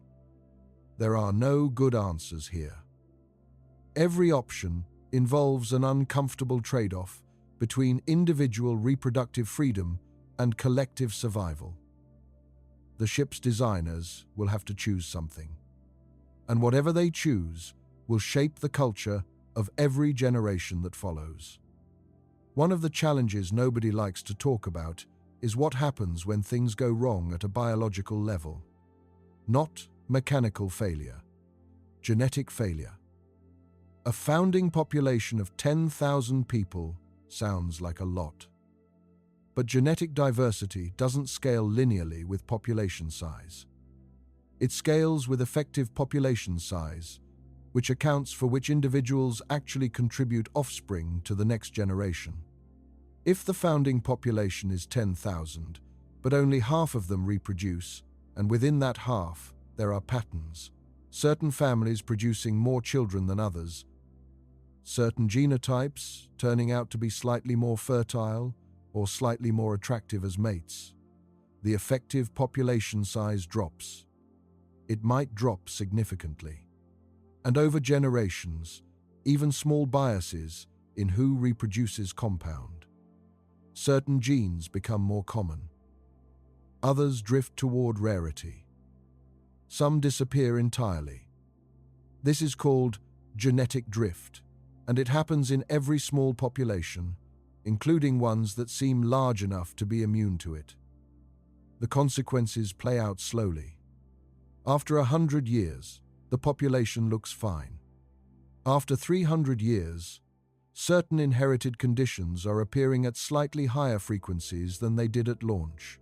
There are no good answers here. Every option involves an uncomfortable trade-off between individual reproductive freedom and collective survival. The ship's designers will have to choose something, and whatever they choose will shape the culture of every generation that follows. One of the challenges nobody likes to talk about is what happens when things go wrong at a biological level. Not mechanical failure, genetic failure. A founding population of 10,000 people sounds like a lot. But genetic diversity doesn't scale linearly with population size. It scales with effective population size, which accounts for which individuals actually contribute offspring to the next generation. If the founding population is 10,000, but only half of them reproduce, and within that half, there are patterns, certain families producing more children than others, certain genotypes turning out to be slightly more fertile or slightly more attractive as mates, the effective population size drops. It might drop significantly. And over generations, even small biases in who reproduces compound. Certain genes become more common. Others drift toward rarity. Some disappear entirely. This is called genetic drift, and it happens in every small population, including ones that seem large enough to be immune to it. The consequences play out slowly. After 100 years, the population looks fine. After 300 years, certain inherited conditions are appearing at slightly higher frequencies than they did at launch.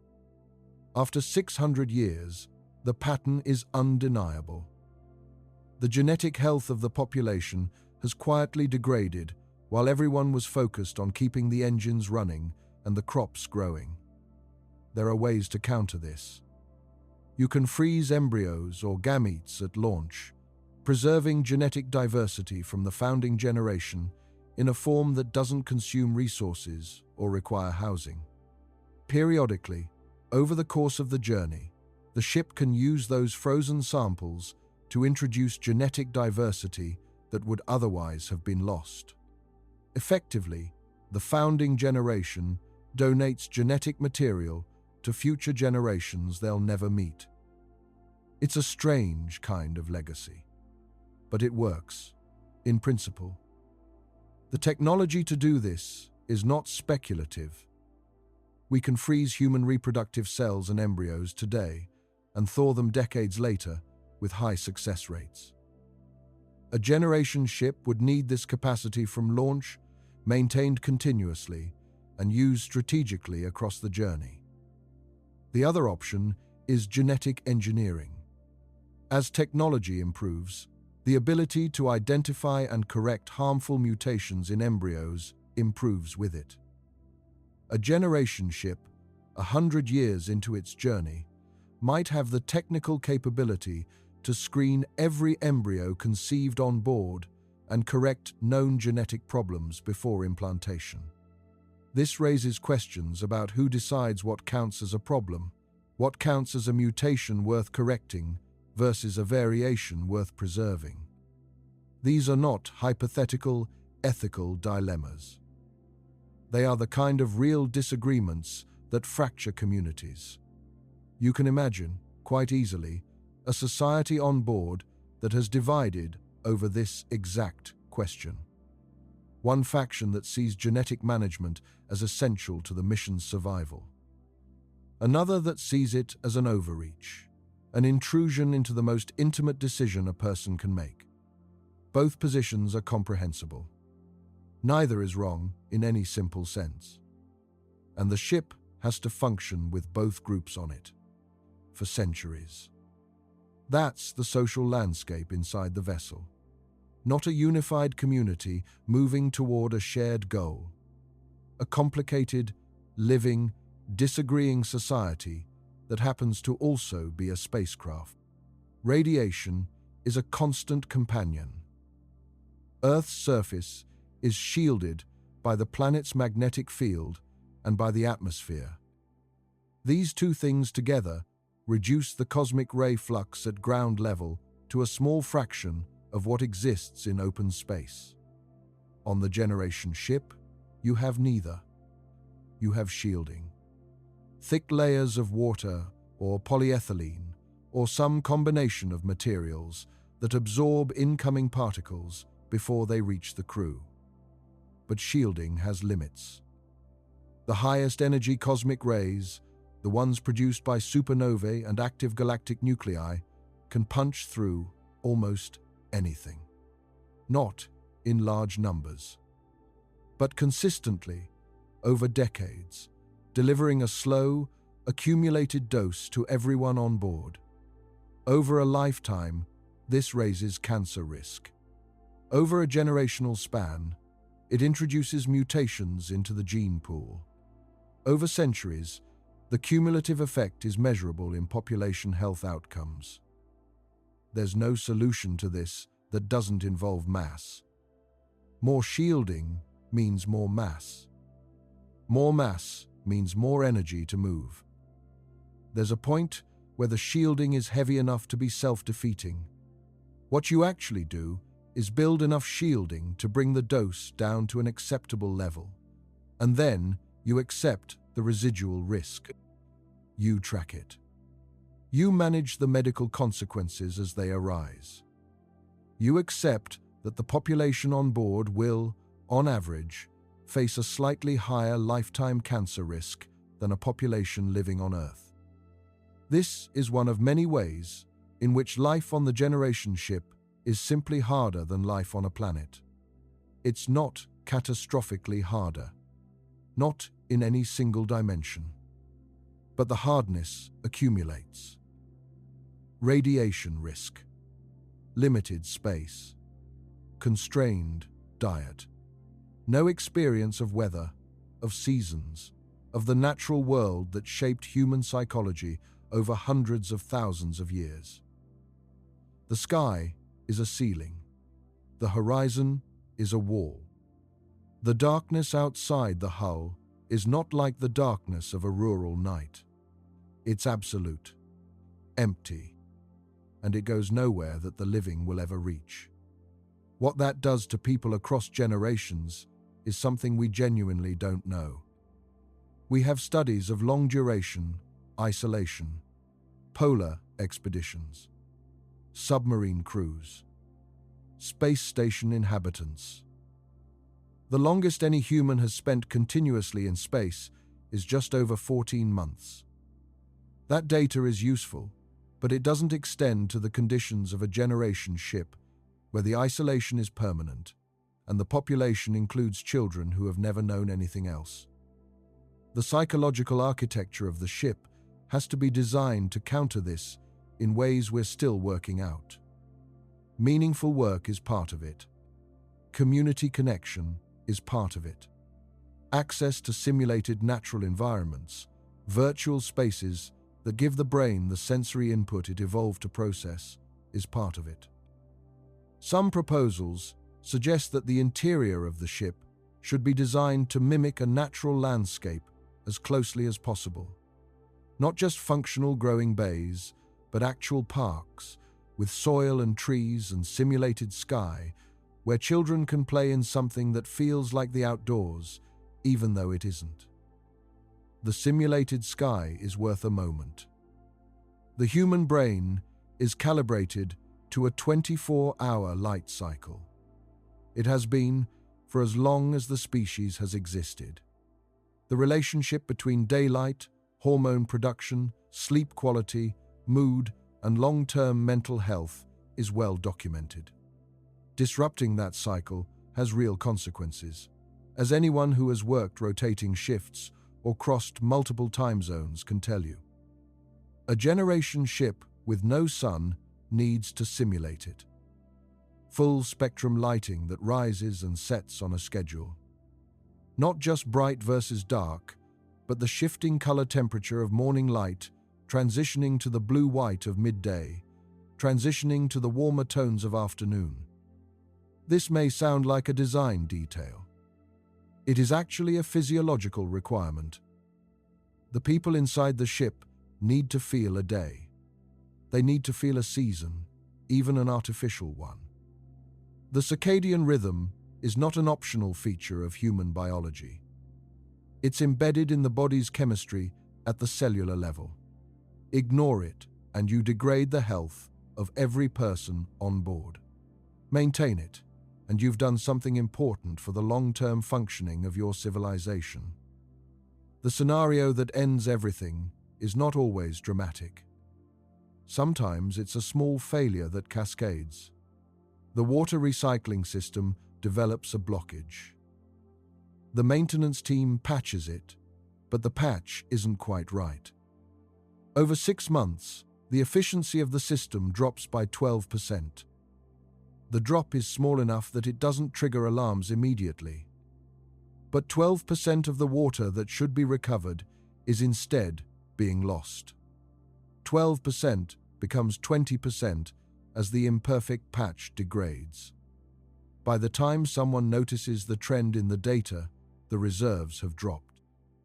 After 600 years, the pattern is undeniable. The genetic health of the population has quietly degraded while everyone was focused on keeping the engines running and the crops growing. There are ways to counter this. You can freeze embryos or gametes at launch, preserving genetic diversity from the founding generation in a form that doesn't consume resources or require housing. Periodically, over the course of the journey, the ship can use those frozen samples to introduce genetic diversity that would otherwise have been lost. Effectively, the founding generation donates genetic material to future generations they'll never meet. It's a strange kind of legacy, but it works, in principle. The technology to do this is not speculative. We can freeze human reproductive cells and embryos today and thaw them decades later with high success rates. A generation ship would need this capacity from launch, maintained continuously, and used strategically across the journey. The other option is genetic engineering. As technology improves, the ability to identify and correct harmful mutations in embryos improves with it. A generation ship, 100 years into its journey, might have the technical capability to screen every embryo conceived on board and correct known genetic problems before implantation. This raises questions about who decides what counts as a problem, what counts as a mutation worth correcting versus a variation worth preserving. These are not hypothetical, ethical dilemmas. They are the kind of real disagreements that fracture communities. You can imagine, quite easily, a society on board that has divided over this exact question. One faction that sees genetic management as essential to the mission's survival. Another that sees it as an overreach, an intrusion into the most intimate decision a person can make. Both positions are comprehensible. Neither is wrong in any simple sense. And the ship has to function with both groups on it for centuries. That's the social landscape inside the vessel. Not a unified community moving toward a shared goal. A complicated, living, disagreeing society that happens to also be a spacecraft. Radiation is a constant companion. Earth's surface is shielded by the planet's magnetic field and by the atmosphere. These two things together reduce the cosmic ray flux at ground level to a small fraction of what exists in open space. On the generation ship, you have neither. You have shielding. Thick layers of water or polyethylene or some combination of materials that absorb incoming particles before they reach the crew. But shielding has limits. The highest energy cosmic rays, the ones produced by supernovae and active galactic nuclei, can punch through almost anything. Not in large numbers, but consistently, over decades, delivering a slow, accumulated dose to everyone on board. Over a lifetime, this raises cancer risk. Over a generational span, it introduces mutations into the gene pool. Over centuries, the cumulative effect is measurable in population health outcomes. There's no solution to this that doesn't involve mass. More shielding means more mass. More mass means more energy to move. There's a point where the shielding is heavy enough to be self-defeating. What you actually do is build enough shielding to bring the dose down to an acceptable level, and then you accept the residual risk. You track it. You manage the medical consequences as they arise. You accept that the population on board will, on average, face a slightly higher lifetime cancer risk than a population living on Earth. This is one of many ways in which life on the generation ship is simply harder than life on a planet. It's not catastrophically harder, not in any single dimension. But the hardness accumulates. Radiation risk, limited space, constrained diet, no experience of weather, of seasons, of the natural world that shaped human psychology over hundreds of thousands of years. The sky is a ceiling. The horizon is a wall. The darkness outside the hull is not like the darkness of a rural night. It's absolute, empty, and it goes nowhere that the living will ever reach. What that does to people across generations is something we genuinely don't know. We have studies of long-duration isolation, polar expeditions, submarine crews, space station inhabitants. The longest any human has spent continuously in space is just over 14 months. That data is useful, but it doesn't extend to the conditions of a generation ship where the isolation is permanent and the population includes children who have never known anything else. The psychological architecture of the ship has to be designed to counter this in ways we're still working out. Meaningful work is part of it. Community connection is part of it. Access to simulated natural environments, virtual spaces that give the brain the sensory input it evolved to process, is part of it. Some proposals suggest that the interior of the ship should be designed to mimic a natural landscape as closely as possible. Not just functional growing bays, but actual parks with soil and trees and simulated sky where children can play in something that feels like the outdoors, even though it isn't. The simulated sky is worth a moment. The human brain is calibrated to a 24-hour light cycle. It has been for as long as the species has existed. The relationship between daylight, hormone production, sleep quality, mood, and long-term mental health is well documented. Disrupting that cycle has real consequences, as anyone who has worked rotating shifts or crossed multiple time zones can tell you. A generation ship with no sun needs to simulate it. Full spectrum lighting that rises and sets on a schedule. Not just bright versus dark, but the shifting color temperature of morning light transitioning to the blue-white of midday, transitioning to the warmer tones of afternoon. This may sound like a design detail. It is actually a physiological requirement. The people inside the ship need to feel a day. They need to feel a season, even an artificial one. The circadian rhythm is not an optional feature of human biology. It's embedded in the body's chemistry at the cellular level. Ignore it, and you degrade the health of every person on board. Maintain it, and you've done something important for the long-term functioning of your civilization. The scenario that ends everything is not always dramatic. Sometimes it's a small failure that cascades. The water recycling system develops a blockage. The maintenance team patches it, but the patch isn't quite right. Over 6 months, the efficiency of the system drops by 12%. The drop is small enough that it doesn't trigger alarms immediately. But 12% of the water that should be recovered is instead being lost. 12% becomes 20% as the imperfect patch degrades. By the time someone notices the trend in the data, the reserves have dropped.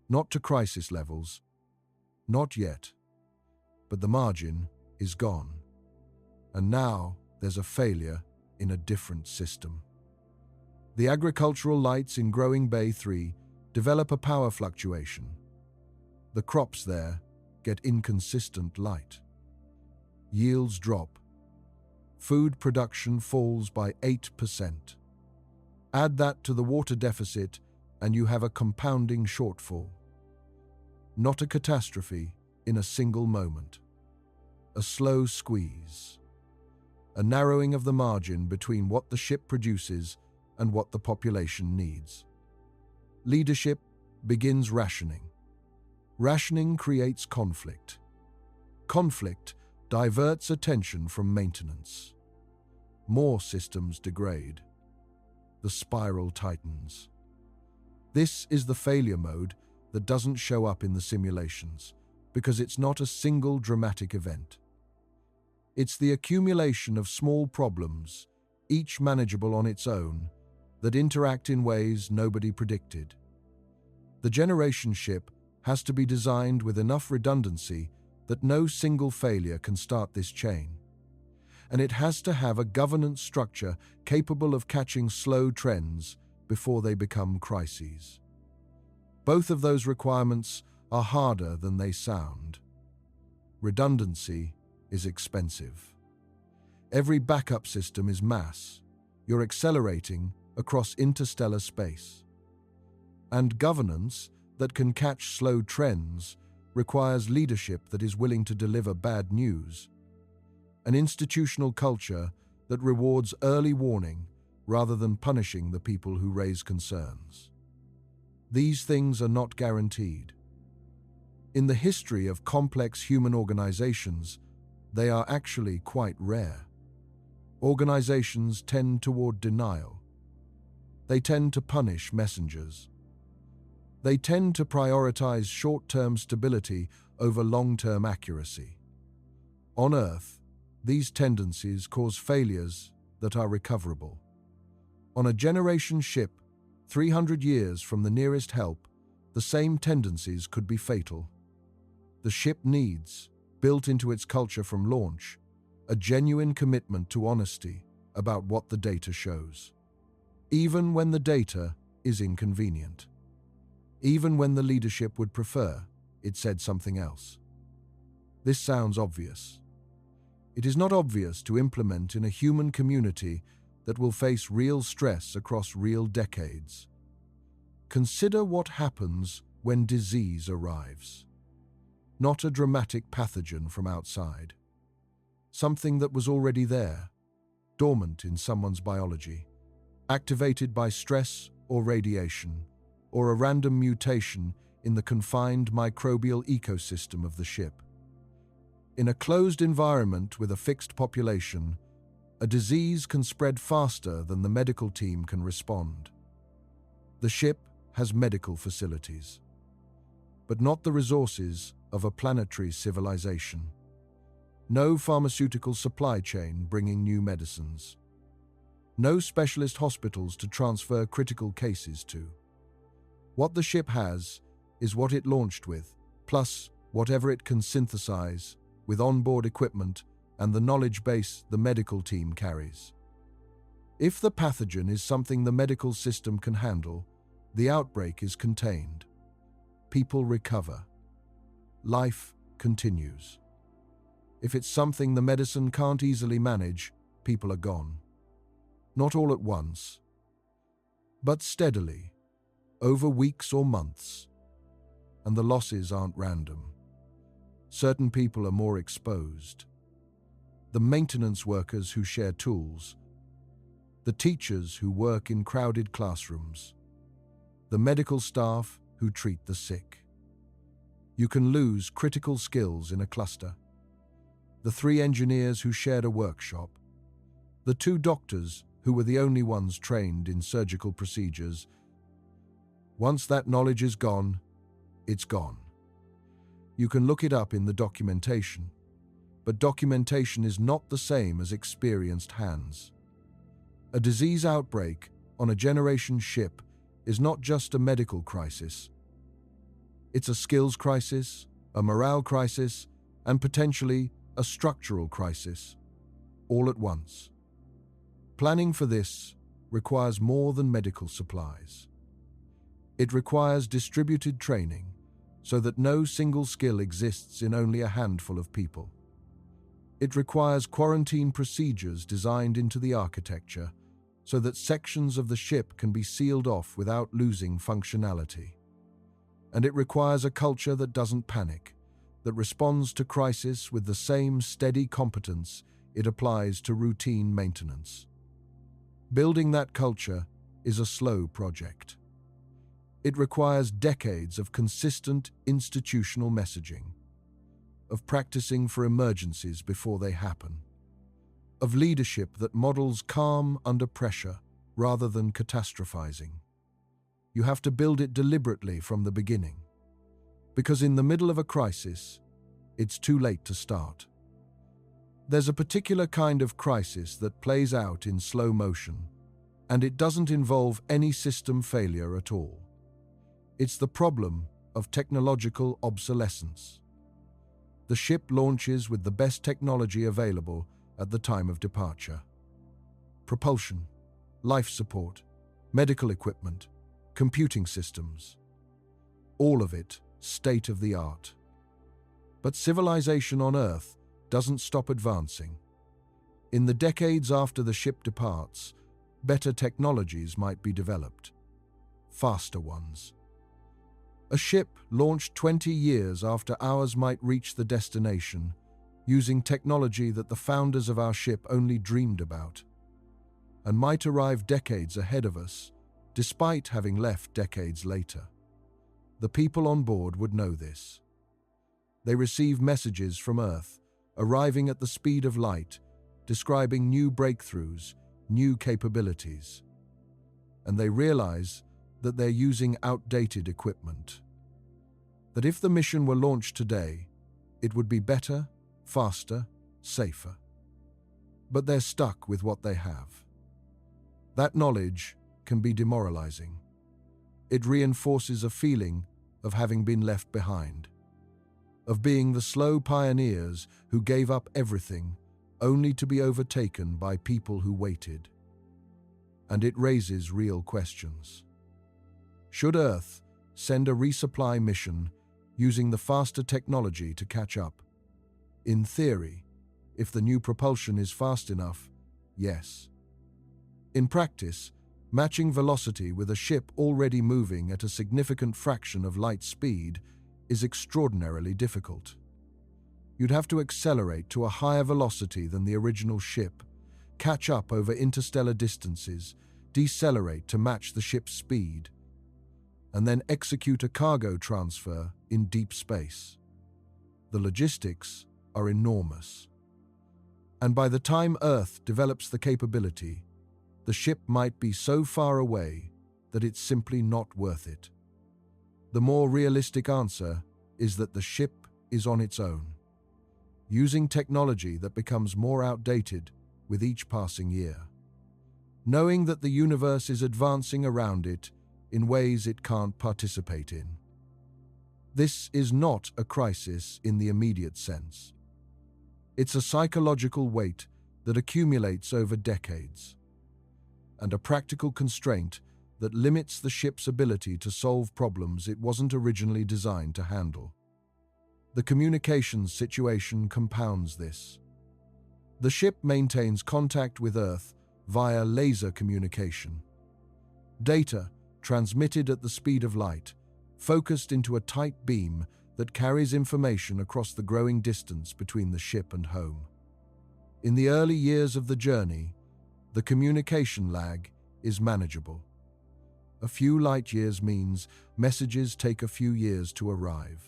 Not to crisis levels. Not yet. But the margin is gone. And now there's a failure in a different system. The agricultural lights in Growing Bay 3 develop a power fluctuation. The crops there get inconsistent light. Yields drop. Food production falls by 8%. Add that to the water deficit and you have a compounding shortfall. Not a catastrophe in a single moment. A slow squeeze. A narrowing of the margin between what the ship produces and what the population needs. Leadership begins rationing. Rationing creates conflict. Conflict diverts attention from maintenance. More systems degrade. The spiral tightens. This is the failure mode that doesn't show up in the simulations because it's not a single dramatic event. It's the accumulation of small problems, each manageable on its own, that interact in ways nobody predicted. The generation ship has to be designed with enough redundancy that no single failure can start this chain. And it has to have a governance structure capable of catching slow trends before they become crises. Both of those requirements are harder than they sound. Redundancy is expensive. Every backup system is mass. You're accelerating across interstellar space. And governance that can catch slow trends requires leadership that is willing to deliver bad news. An institutional culture that rewards early warning rather than punishing the people who raise concerns. These things are not guaranteed. In the history of complex human organizations, they are actually quite rare. Organizations tend toward denial. They tend to punish messengers. They tend to prioritize short-term stability over long-term accuracy. On Earth, these tendencies cause failures that are recoverable. On a generation ship, 300 years from the nearest help, the same tendencies could be fatal. The ship needs, built into its culture from launch, a genuine commitment to honesty about what the data shows. Even when the data is inconvenient. Even when the leadership would prefer it said something else. This sounds obvious. It is not obvious to implement in a human community that will face real stress across real decades. Consider what happens when disease arrives. Not a dramatic pathogen from outside. Something that was already there, dormant in someone's biology, activated by stress or radiation, or a random mutation in the confined microbial ecosystem of the ship. In a closed environment with a fixed population, a disease can spread faster than the medical team can respond. The ship has medical facilities, but not the resources of a planetary civilization. No pharmaceutical supply chain bringing new medicines. No specialist hospitals to transfer critical cases to. What the ship has is what it launched with, plus whatever it can synthesize with onboard equipment and the knowledge base the medical team carries. If the pathogen is something the medical system can handle, the outbreak is contained. People recover. Life continues. If it's something the medicine can't easily manage, people are gone. Not all at once, but steadily, over weeks or months. And the losses aren't random. Certain people are more exposed. The maintenance workers who share tools, the teachers who work in crowded classrooms, the medical staff who treat the sick. You can lose critical skills in a cluster. The 3 engineers who shared a workshop, the 2 doctors who were the only ones trained in surgical procedures. Once that knowledge is gone, it's gone. You can look it up in the documentation, but documentation is not the same as experienced hands. A disease outbreak on a generation ship is not just a medical crisis. It's a skills crisis, a morale crisis, and potentially a structural crisis, all at once. Planning for this requires more than medical supplies. It requires distributed training so that no single skill exists in only a handful of people. It requires quarantine procedures designed into the architecture so that sections of the ship can be sealed off without losing functionality. And it requires a culture that doesn't panic, that responds to crisis with the same steady competence it applies to routine maintenance. Building that culture is a slow project. It requires decades of consistent institutional messaging, of practicing for emergencies before they happen, of leadership that models calm under pressure rather than catastrophizing. You have to build it deliberately from the beginning, because in the middle of a crisis, it's too late to start. There's a particular kind of crisis that plays out in slow motion, and it doesn't involve any system failure at all. It's the problem of technological obsolescence. The ship launches with the best technology available at the time of departure. Propulsion, life support, medical equipment, computing systems. All of it state-of-the-art. But civilization on Earth doesn't stop advancing. In the decades after the ship departs, better technologies might be developed. Faster ones. A ship launched 20 years after ours might reach the destination, using technology that the founders of our ship only dreamed about, and might arrive decades ahead of us, despite having left decades later. The people on board would know this. They receive messages from Earth, arriving at the speed of light, describing new breakthroughs, new capabilities. And they realize that they're using outdated equipment. That if the mission were launched today, it would be better, faster, safer. But they're stuck with what they have. That knowledge can be demoralizing. It reinforces a feeling of having been left behind, of being the slow pioneers who gave up everything only to be overtaken by people who waited. And it raises real questions. Should Earth send a resupply mission using the faster technology to catch up? In theory, if the new propulsion is fast enough, yes. In practice, matching velocity with a ship already moving at a significant fraction of light speed is extraordinarily difficult. You'd have to accelerate to a higher velocity than the original ship, catch up over interstellar distances, decelerate to match the ship's speed, and then execute a cargo transfer in deep space. The logistics are enormous. And by the time Earth develops the capability, the ship might be so far away that it's simply not worth it. The more realistic answer is that the ship is on its own, using technology that becomes more outdated with each passing year, knowing that the universe is advancing around it in ways it can't participate in. This is not a crisis in the immediate sense. It's a psychological weight that accumulates over decades, and a practical constraint that limits the ship's ability to solve problems it wasn't originally designed to handle. The communications situation compounds this. The ship maintains contact with Earth via laser communication. Data transmitted at the speed of light, focused into a tight beam that carries information across the growing distance between the ship and home. In the early years of the journey, the communication lag is manageable. A few light years means messages take a few years to arrive.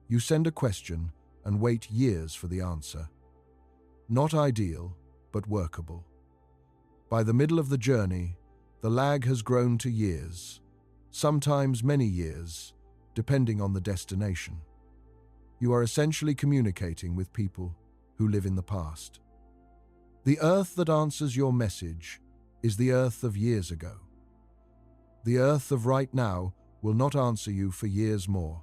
You send a question and wait years for the answer. Not ideal, but workable. By the middle of the journey, the lag has grown to years, sometimes many years, depending on the destination. You are essentially communicating with people who live in the past. The Earth that answers your message is the Earth of years ago. The Earth of right now will not answer you for years more.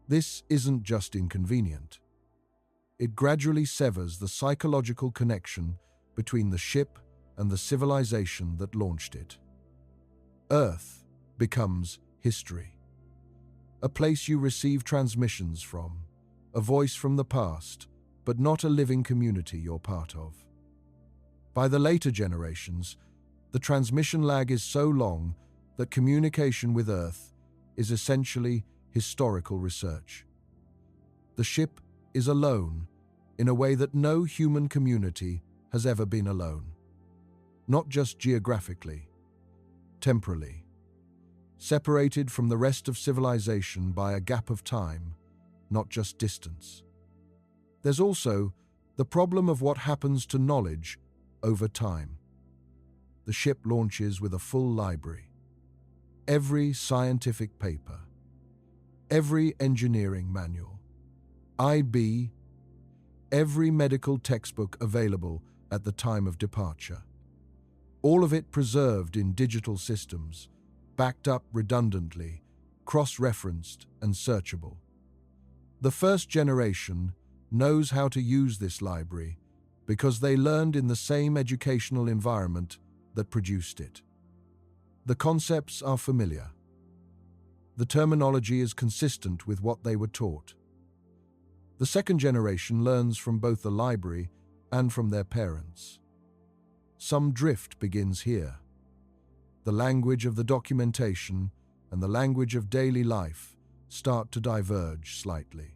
This isn't just inconvenient. It gradually severs the psychological connection between the ship and the civilization that launched it. Earth becomes history. A place you receive transmissions from, a voice from the past, but not a living community you're part of. By the later generations, the transmission lag is so long that communication with Earth is essentially historical research. The ship is alone in a way that no human community has ever been alone. Not just geographically, temporally. Separated from the rest of civilization by a gap of time, not just distance. There's also the problem of what happens to knowledge over time. The ship launches with a full library. Every scientific paper, every engineering manual, every medical textbook available at the time of departure. All of it preserved in digital systems, backed up redundantly, cross-referenced and searchable. The first generation knows how to use this library because they learned in the same educational environment that produced it. The concepts are familiar. The terminology is consistent with what they were taught. The second generation learns from both the library and from their parents. Some drift begins here. The language of the documentation and the language of daily life start to diverge slightly.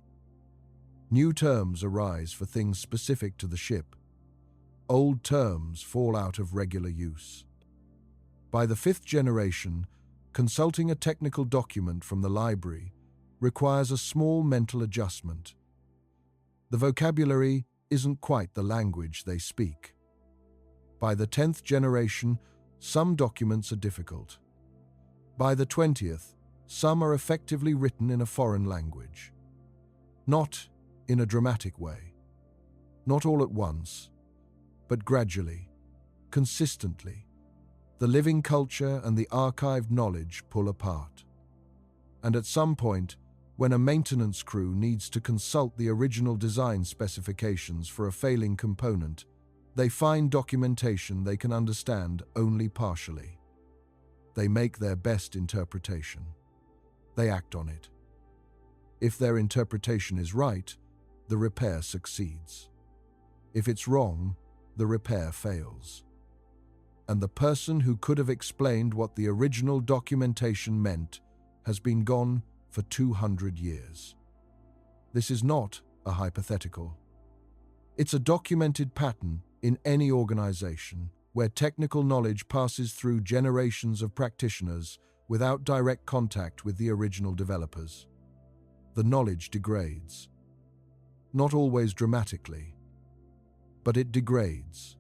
New terms arise for things specific to the ship. Old terms fall out of regular use. By the fifth generation, consulting a technical document from the library requires a small mental adjustment. The vocabulary isn't quite the language they speak. By the 10th generation, some documents are difficult. By the 20th, some are effectively written in a foreign language. Not in a dramatic way. Not all at once, but gradually, consistently. The living culture and the archived knowledge pull apart. And at some point, when a maintenance crew needs to consult the original design specifications for a failing component, they find documentation they can understand only partially. They make their best interpretation. They act on it. If their interpretation is right, the repair succeeds. If it's wrong, the repair fails. And the person who could have explained what the original documentation meant has been gone for 200 years. This is not a hypothetical. It's a documented pattern in any organization where technical knowledge passes through generations of practitioners without direct contact with the original developers. The knowledge degrades. Not always dramatically, but it degrades.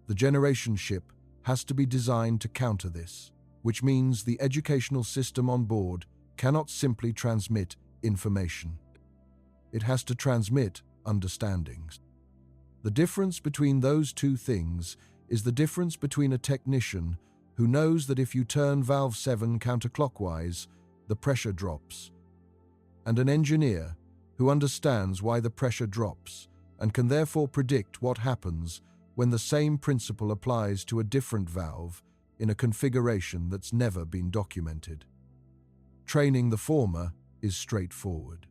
The generation ship has to be designed to counter this, which means the educational system on board cannot simply transmit information. It has to transmit understandings. The difference between those two things is the difference between a technician who knows that if you turn valve 7 counterclockwise, the pressure drops, and an engineer who understands why the pressure drops and can therefore predict what happens when the same principle applies to a different valve in a configuration that's never been documented. Training the former is straightforward.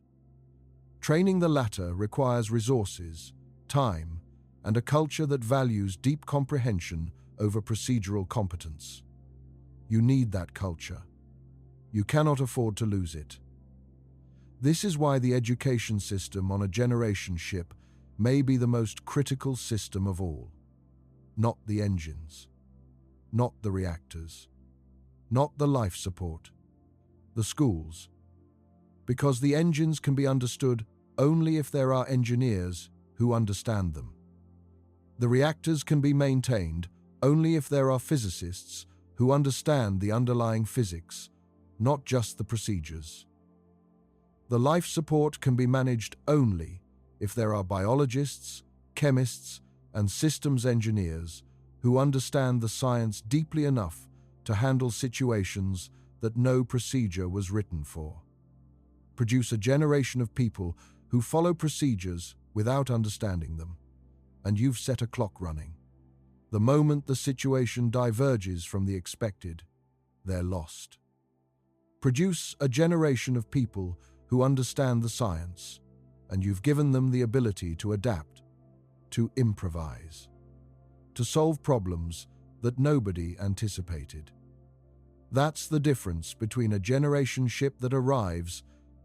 Training the latter requires resources, time, and a culture that values deep comprehension over procedural competence. You need that culture. You cannot afford to lose it. This is why the education system on a generation ship may be the most critical system of all. Not the engines, not the reactors, not the life support, the schools. Because the engines can be understood only if there are engineers who understand them. The reactors can be maintained only if there are physicists who understand the underlying physics, not just the procedures. The life support can be managed only if there are biologists, chemists, and systems engineers who understand the science deeply enough to handle situations that no procedure was written for. Produce a generation of people who follow procedures without understanding them, and you've set a clock running. The moment the situation diverges from the expected, they're lost. Produce a generation of people who understand the science, and you've given them the ability to adapt, to improvise, to solve problems that nobody anticipated. That's the difference between a generation ship that arrives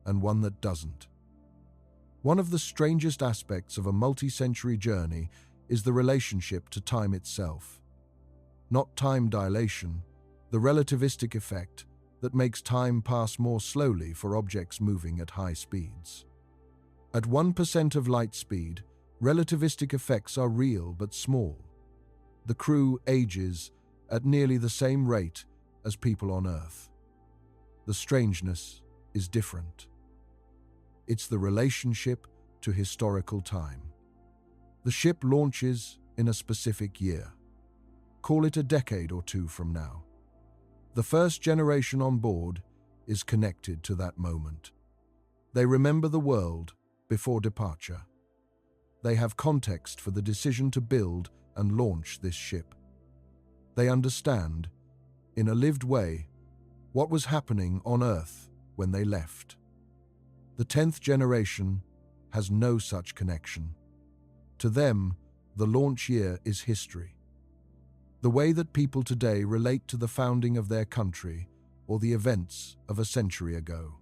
and one that doesn't. One of the strangest aspects of a multi-century journey is the relationship to time itself. Not time dilation, the relativistic effect that makes time pass more slowly for objects moving at high speeds. At 1% of light speed, relativistic effects are real but small. The crew ages at nearly the same rate as people on Earth. The strangeness is different. It's the relationship to historical time. The ship launches in a specific year. Call it a decade or two from now. The first generation on board is connected to that moment. They remember the world before departure. They have context for the decision to build and launch this ship. They understand, in a lived way, what was happening on Earth when they left. The 10th generation has no such connection. To them, the launch year is history. The way that people today relate to the founding of their country or the events of a century ago.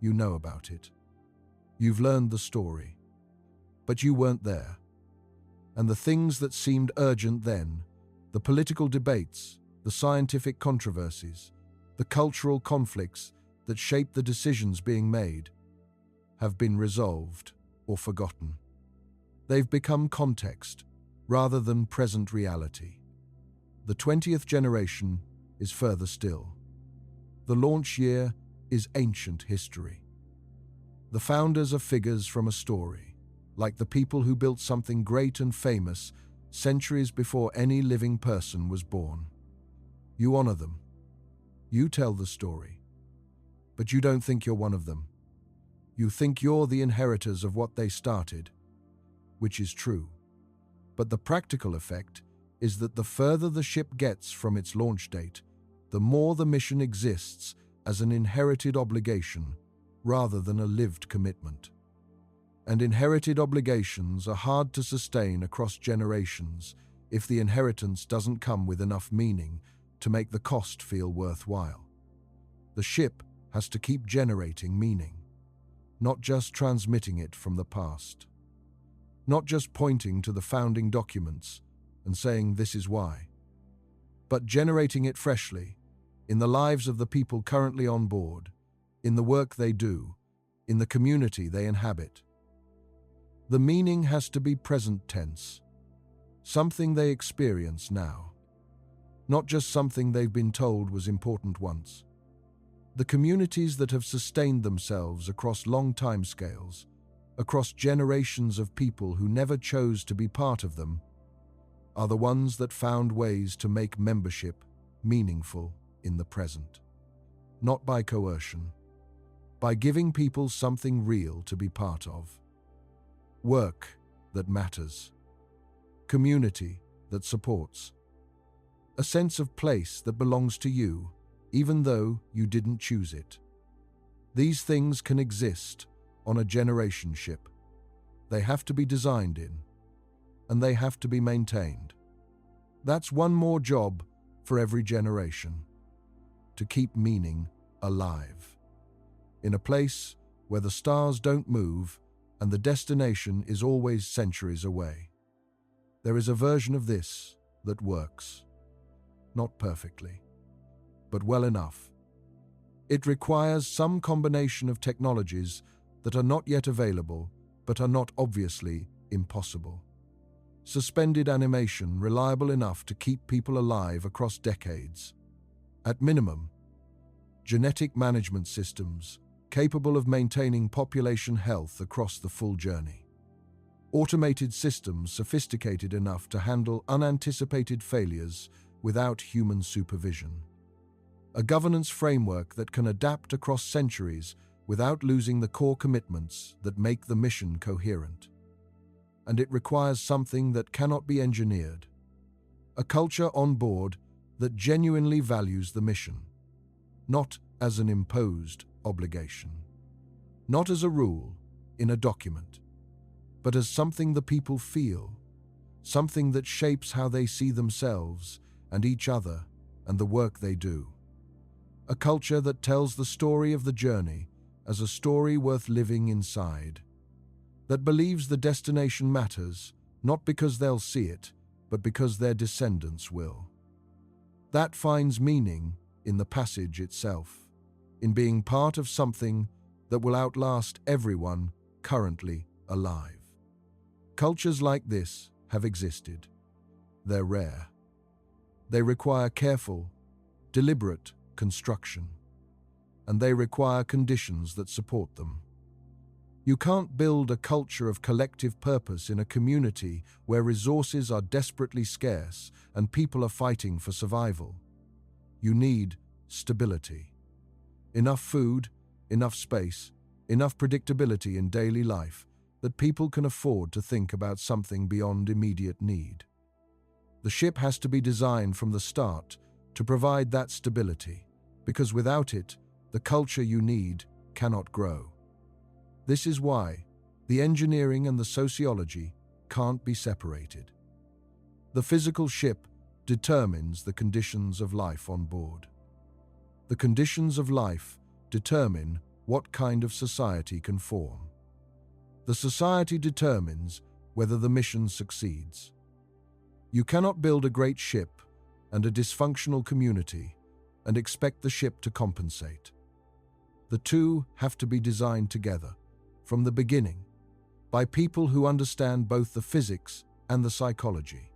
You know about it. You've learned the story. But you weren't there. And the things that seemed urgent then, the political debates, the scientific controversies, the cultural conflicts that shaped the decisions being made, have been resolved or forgotten. They've become context rather than present reality. The 20th generation is further still. The launch year is ancient history. The founders are figures from a story, like the people who built something great and famous centuries before any living person was born. You honor them. You tell the story. But you don't think you're one of them. You think you're the inheritors of what they started, which is true. But the practical effect is that the further the ship gets from its launch date, the more the mission exists as an inherited obligation rather than a lived commitment. And inherited obligations are hard to sustain across generations if the inheritance doesn't come with enough meaning to make the cost feel worthwhile. The ship has to keep generating meaning, not just transmitting it from the past. Not just pointing to the founding documents and saying this is why, but generating it freshly in the lives of the people currently on board, in the work they do, in the community they inhabit. The meaning has to be present tense, something they experience now, not just something they've been told was important once. The communities that have sustained themselves across long timescales, across generations of people who never chose to be part of them, are the ones that found ways to make membership meaningful in the present. Not by coercion, by giving people something real to be part of. Work that matters. Community that supports. A sense of place that belongs to you, even though you didn't choose it. These things can exist on a generation ship. They have to be designed in, and they have to be maintained. That's one more job for every generation, to keep meaning alive. In a place where the stars don't move and the destination is always centuries away. There is a version of this that works. Not perfectly, but well enough. It requires some combination of technologies that are not yet available, but are not obviously impossible. Suspended animation reliable enough to keep people alive across decades. At minimum, genetic management systems capable of maintaining population health across the full journey. Automated systems sophisticated enough to handle unanticipated failures without human supervision. A governance framework that can adapt across centuries without losing the core commitments that make the mission coherent. And it requires something that cannot be engineered. A culture on board that genuinely values the mission, not as an imposed obligation, not as a rule in a document, but as something the people feel, something that shapes how they see themselves and each other and the work they do. A culture that tells the story of the journey as a story worth living inside, that believes the destination matters, not because they'll see it, but because their descendants will. That finds meaning in the passage itself, in being part of something that will outlast everyone currently alive. Cultures like this have existed. They're rare. They require careful, deliberate construction, and they require conditions that support them. You can't build a culture of collective purpose in a community where resources are desperately scarce and people are fighting for survival. You need stability. Enough food, enough space, enough predictability in daily life that people can afford to think about something beyond immediate need. The ship has to be designed from the start to provide that stability, because without it, the culture you need cannot grow. This is why the engineering and the sociology can't be separated. The physical ship determines the conditions of life on board. The conditions of life determine what kind of society can form. The society determines whether the mission succeeds. You cannot build a great ship and a dysfunctional community and expect the ship to compensate. The two have to be designed together, from the beginning, by people who understand both the physics and the psychology.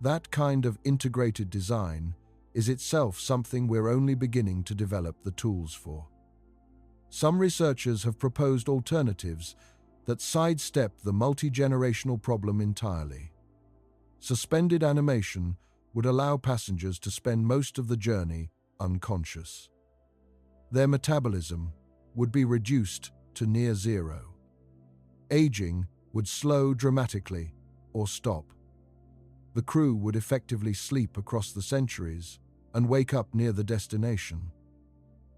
That kind of integrated design is itself something we're only beginning to develop the tools for. Some researchers have proposed alternatives that sidestep the multi-generational problem entirely. Suspended animation would allow passengers to spend most of the journey unconscious. Their metabolism would be reduced to near zero. Aging would slow dramatically or stop. The crew would effectively sleep across the centuries and wake up near the destination.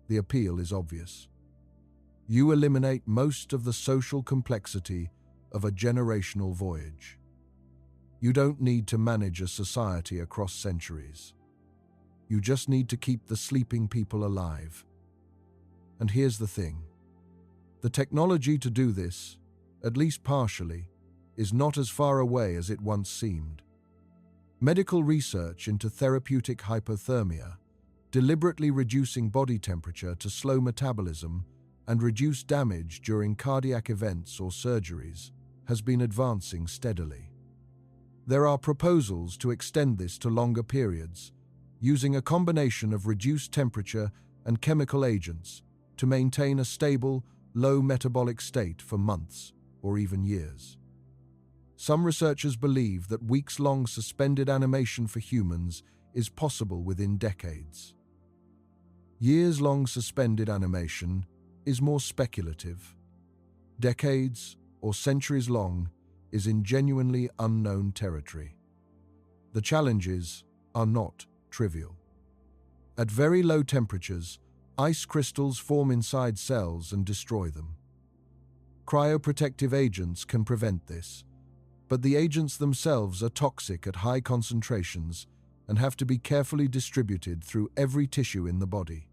The appeal is obvious. You eliminate most of the social complexity of a generational voyage. You don't need to manage a society across centuries. You just need to keep the sleeping people alive. And here's the thing. The technology to do this, at least partially, is not as far away as it once seemed. Medical research into therapeutic hypothermia, deliberately reducing body temperature to slow metabolism and reduce damage during cardiac events or surgeries, has been advancing steadily. There are proposals to extend this to longer periods, using a combination of reduced temperature and chemical agents to maintain a stable, low metabolic state for months or even years. Some researchers believe that weeks-long suspended animation for humans is possible within decades. Years-long suspended animation is more speculative. Decades or centuries long is in genuinely unknown territory. The challenges are not trivial. At very low temperatures, ice crystals form inside cells and destroy them. Cryoprotective agents can prevent this, but the agents themselves are toxic at high concentrations and have to be carefully distributed through every tissue in the body.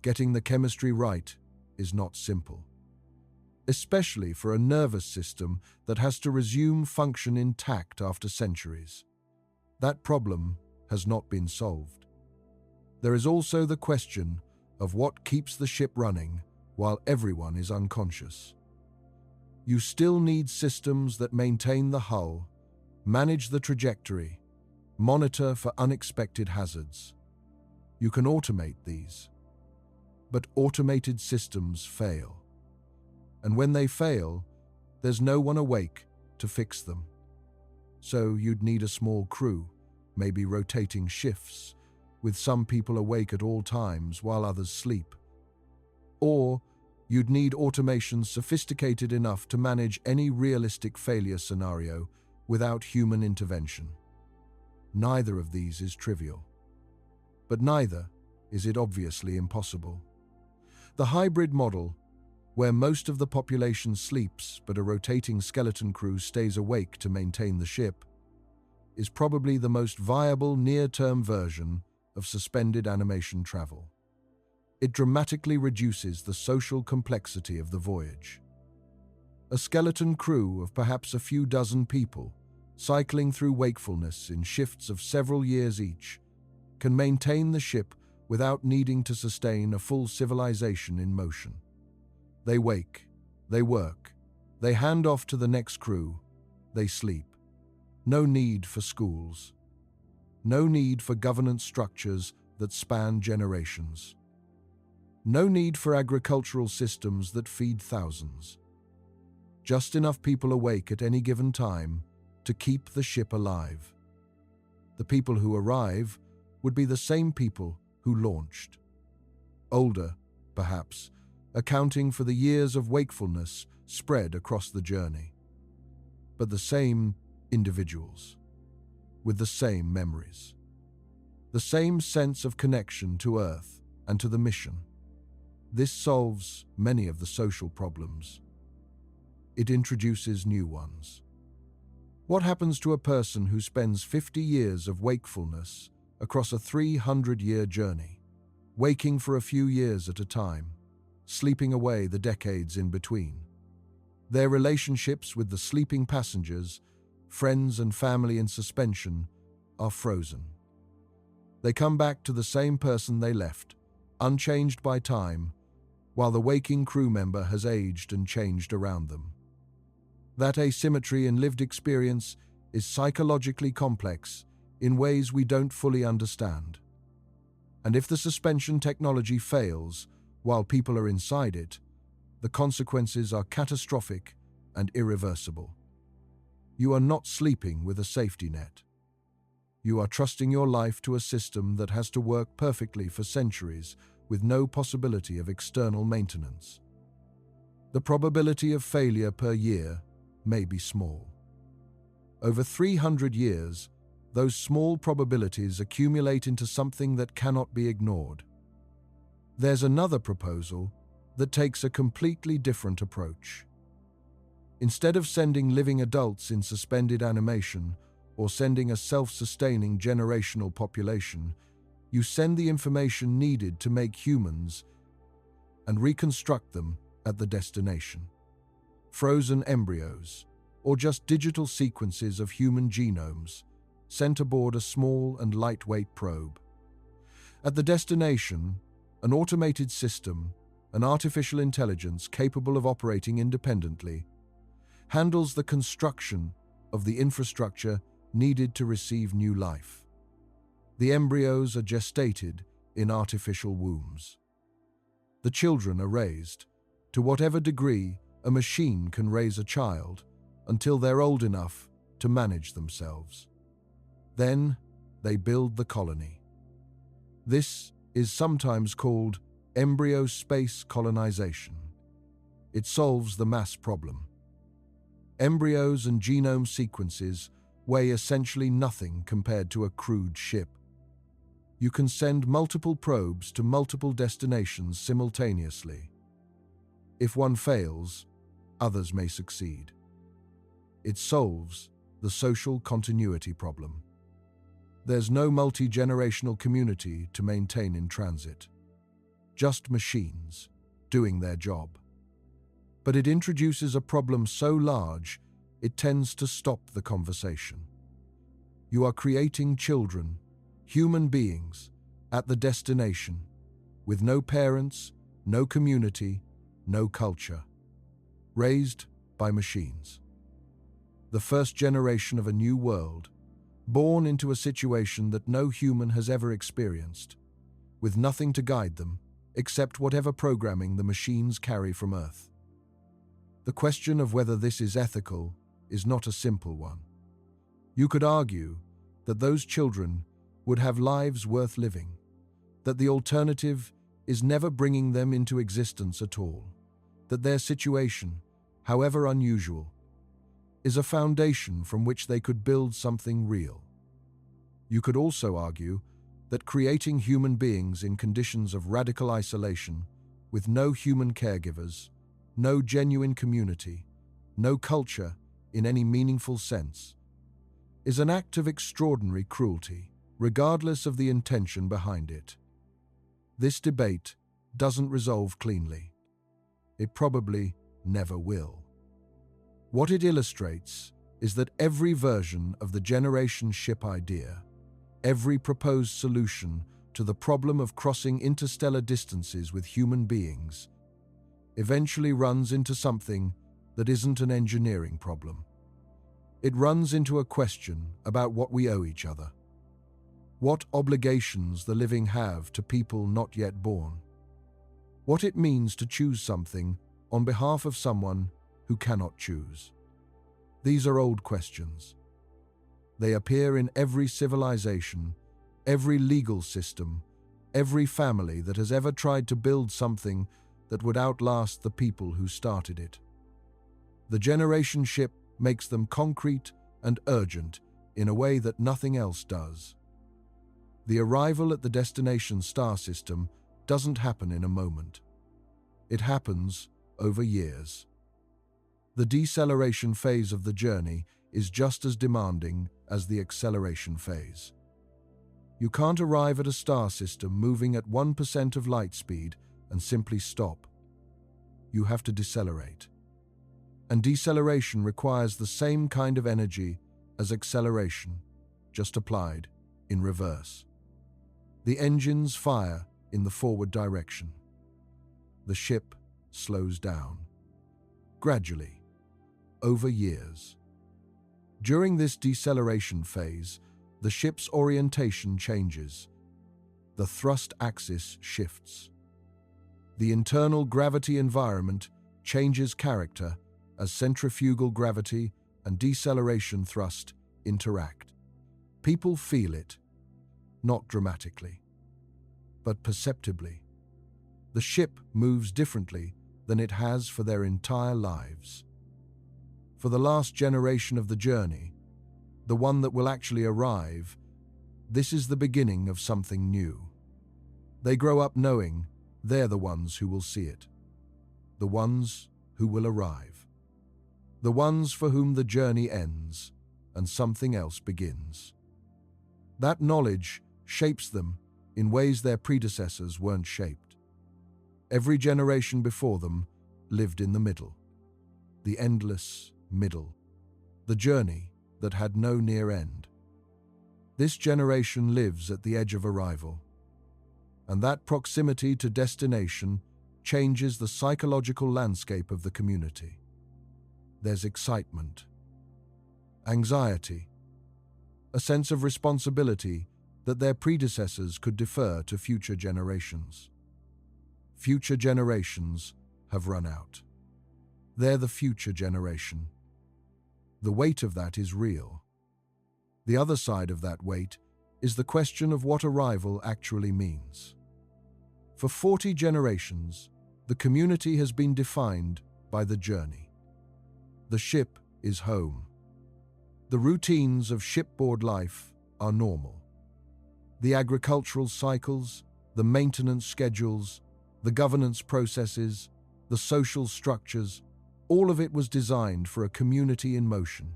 Getting the chemistry right is not simple, especially for a nervous system that has to resume function intact after centuries. That problem has not been solved. There is also the question of what keeps the ship running while everyone is unconscious. You still need systems that maintain the hull, manage the trajectory, monitor for unexpected hazards. You can automate these, but automated systems fail. And when they fail, there's no one awake to fix them. So you'd need a small crew, maybe rotating shifts, with some people awake at all times while others sleep. Or you'd need automation sophisticated enough to manage any realistic failure scenario without human intervention. Neither of these is trivial. But neither is it obviously impossible. The hybrid model, where most of the population sleeps but a rotating skeleton crew stays awake to maintain the ship, is probably the most viable near-term version of suspended animation travel. It dramatically reduces the social complexity of the voyage. A skeleton crew of perhaps a few dozen people, cycling through wakefulness in shifts of several years each, can maintain the ship without needing to sustain a full civilization in motion. They wake, they work, they hand off to the next crew, they sleep. No need for schools. No need for governance structures that span generations. No need for agricultural systems that feed thousands. Just enough people awake at any given time to keep the ship alive. The people who arrive would be the same people who launched. Older, perhaps, accounting for the years of wakefulness spread across the journey. But the same individuals, with the same memories, the same sense of connection to Earth and to the mission. This solves many of the social problems. It introduces new ones. What happens to a person who spends 50 years of wakefulness across a 300-year journey, waking for a few years at a time, sleeping away the decades in between? Their relationships with the sleeping passengers, friends and family in suspension, are frozen. They come back to the same person they left, unchanged by time, while the waking crew member has aged and changed around them. That asymmetry in lived experience is psychologically complex in ways we don't fully understand. And if the suspension technology fails while people are inside it, the consequences are catastrophic and irreversible. You are not sleeping with a safety net. You are trusting your life to a system that has to work perfectly for centuries with no possibility of external maintenance. The probability of failure per year may be small. Over 300 years, those small probabilities accumulate into something that cannot be ignored. There's another proposal that takes a completely different approach. Instead of sending living adults in suspended animation or sending a self-sustaining generational population, you send the information needed to make humans and reconstruct them at the destination. Frozen embryos, or just digital sequences of human genomes, sent aboard a small and lightweight probe. At the destination, an automated system, an artificial intelligence capable of operating independently, handles the construction of the infrastructure needed to receive new life. The embryos are gestated in artificial wombs. The children are raised, to whatever degree a machine can raise a child, until they're old enough to manage themselves. Then they build the colony. This is sometimes called embryo space colonization. It solves the mass problem. Embryos and genome sequences weigh essentially nothing compared to a crude ship. You can send multiple probes to multiple destinations simultaneously. If one fails, others may succeed. It solves the social continuity problem. There's no multi-generational community to maintain in transit. Just machines doing their job. But it introduces a problem so large, it tends to stop the conversation. You are creating children, human beings, at the destination, with no parents, no community, no culture. Raised by machines. The first generation of a new world, born into a situation that no human has ever experienced, with nothing to guide them except whatever programming the machines carry from Earth. The question of whether this is ethical is not a simple one. You could argue that those children would have lives worth living, that the alternative is never bringing them into existence at all, that their situation, however unusual, is a foundation from which they could build something real. You could also argue that creating human beings in conditions of radical isolation, with no human caregivers, no genuine community, no culture in any meaningful sense, is an act of extraordinary cruelty, regardless of the intention behind it. This debate doesn't resolve cleanly. It probably never will. What it illustrates is that every version of the generation ship idea, every proposed solution to the problem of crossing interstellar distances with human beings, eventually runs into something that isn't an engineering problem. It runs into a question about what we owe each other. What obligations the living have to people not yet born. What it means to choose something on behalf of someone who cannot choose. These are old questions. They appear in every civilization, every legal system, every family that has ever tried to build something that would outlast the people who started it. The generation ship makes them concrete and urgent in a way that nothing else does. The arrival at the destination star system doesn't happen in a moment. It happens over years. The deceleration phase of the journey is just as demanding as the acceleration phase. You can't arrive at a star system moving at 1% of light speed and simply stop. You have to decelerate. And deceleration requires the same kind of energy as acceleration, just applied in reverse. The engines fire in the forward direction. The ship slows down. Gradually, over years. During this deceleration phase, the ship's orientation changes. The thrust axis shifts. The internal gravity environment changes character as centrifugal gravity and deceleration thrust interact. People feel it, not dramatically, but perceptibly. The ship moves differently than it has for their entire lives. For the last generation of the journey, the one that will actually arrive, this is the beginning of something new. They grow up knowing they're the ones who will see it, the ones who will arrive, the ones for whom the journey ends and something else begins. That knowledge shapes them in ways their predecessors weren't shaped. Every generation before them lived in the middle, the endless middle, the journey that had no near end. This generation lives at the edge of arrival, and that proximity to destination changes the psychological landscape of the community. There's excitement, anxiety, a sense of responsibility that their predecessors could defer to future generations. Future generations have run out. They're the future generation. The weight of that is real. The other side of that weight is the question of what arrival actually means. For 40 generations, the community has been defined by the journey. The ship is home. The routines of shipboard life are normal. The agricultural cycles, the maintenance schedules, the governance processes, the social structures, all of it was designed for a community in motion.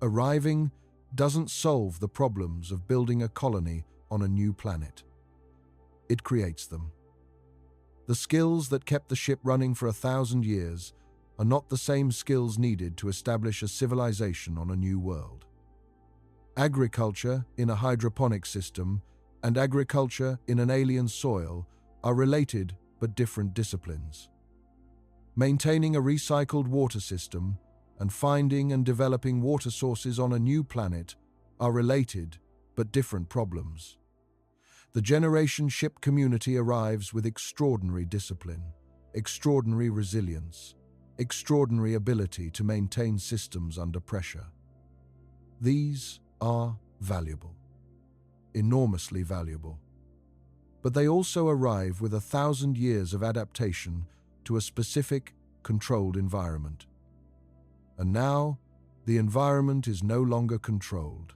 Arriving doesn't solve the problems of building a colony on a new planet. It creates them. The skills that kept the ship running for 1,000 years are not the same skills needed to establish a civilization on a new world. Agriculture in a hydroponic system and agriculture in an alien soil are related but different disciplines. Maintaining a recycled water system and finding and developing water sources on a new planet are related but different problems. The Generation Ship community arrives with extraordinary discipline, extraordinary resilience, extraordinary ability to maintain systems under pressure. These are valuable, enormously valuable. But they also arrive with 1,000 years of adaptation to a specific, controlled environment. And now, the environment is no longer controlled.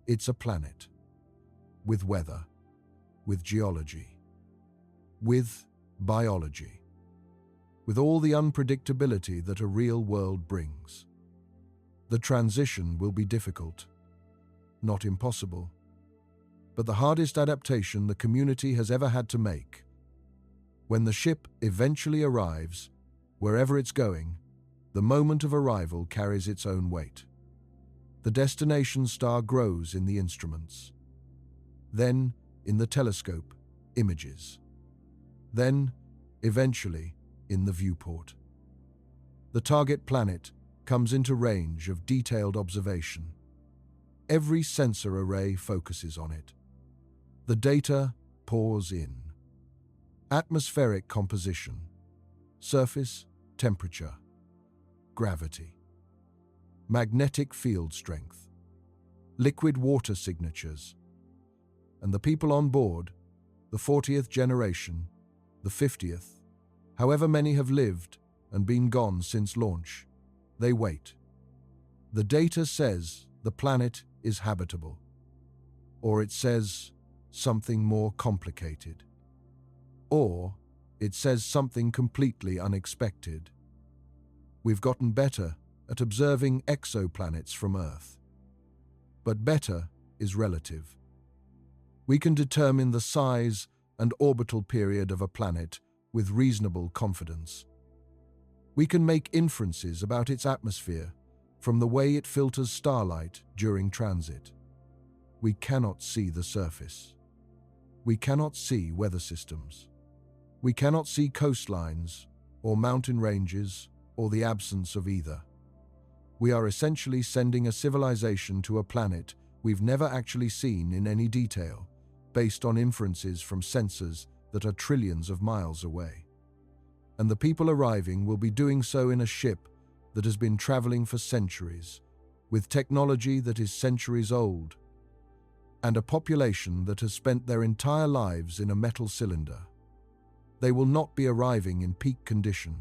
It's a planet, with weather, with geology, with biology, with all the unpredictability that a real world brings. The transition will be difficult, not impossible, but the hardest adaptation the community has ever had to make. When the ship eventually arrives, wherever it's going, the moment of arrival carries its own weight. The destination star grows in the instruments. Then, in the telescope, images. Then, eventually, in the viewport. The target planet comes into range of detailed observation. Every sensor array focuses on it. The data pours in. Atmospheric composition, surface temperature, gravity, magnetic field strength, liquid water signatures, and the people on board, the 40th generation, the 50th, however many have lived and been gone since launch, they wait. The data says the planet is habitable, or it says something more complicated, or it says something completely unexpected. We've gotten better at observing exoplanets from Earth, but better is relative. We can determine the size and orbital period of a planet with reasonable confidence. We can make inferences about its atmosphere from the way it filters starlight during transit. We cannot see the surface. We cannot see weather systems. We cannot see coastlines or mountain ranges or the absence of either. We are essentially sending a civilization to a planet we've never actually seen in any detail, based on inferences from sensors that are trillions of miles away. And the people arriving will be doing so in a ship that has been traveling for centuries, with technology that is centuries old, and a population that has spent their entire lives in a metal cylinder. They will not be arriving in peak condition.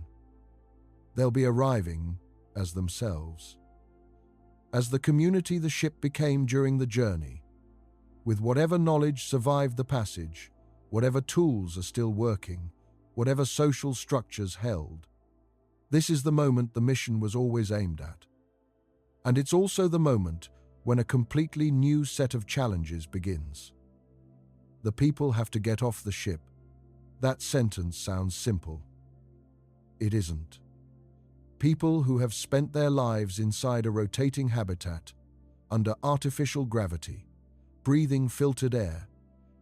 They'll be arriving as themselves. As the community the ship became during the journey, with whatever knowledge survived the passage, whatever tools are still working, whatever social structures held. This is the moment the mission was always aimed at. And it's also the moment when a completely new set of challenges begins. The people have to get off the ship. That sentence sounds simple. It isn't. People who have spent their lives inside a rotating habitat, under artificial gravity, breathing filtered air,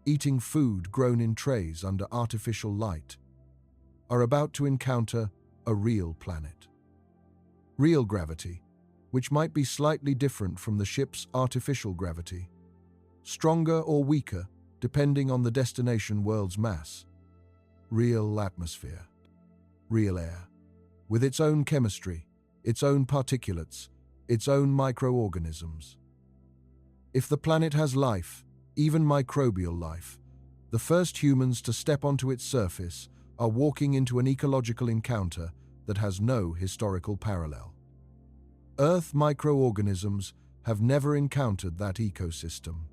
eating food grown in trays under artificial light, are about to encounter a real planet. Real gravity, which might be slightly different from the ship's artificial gravity, stronger or weaker depending on the destination world's mass. Real atmosphere, real air, with its own chemistry, its own particulates, its own microorganisms. If the planet has life, even microbial life, the first humans to step onto its surface are walking into an ecological encounter that has no historical parallel. Earth microorganisms have never encountered that ecosystem.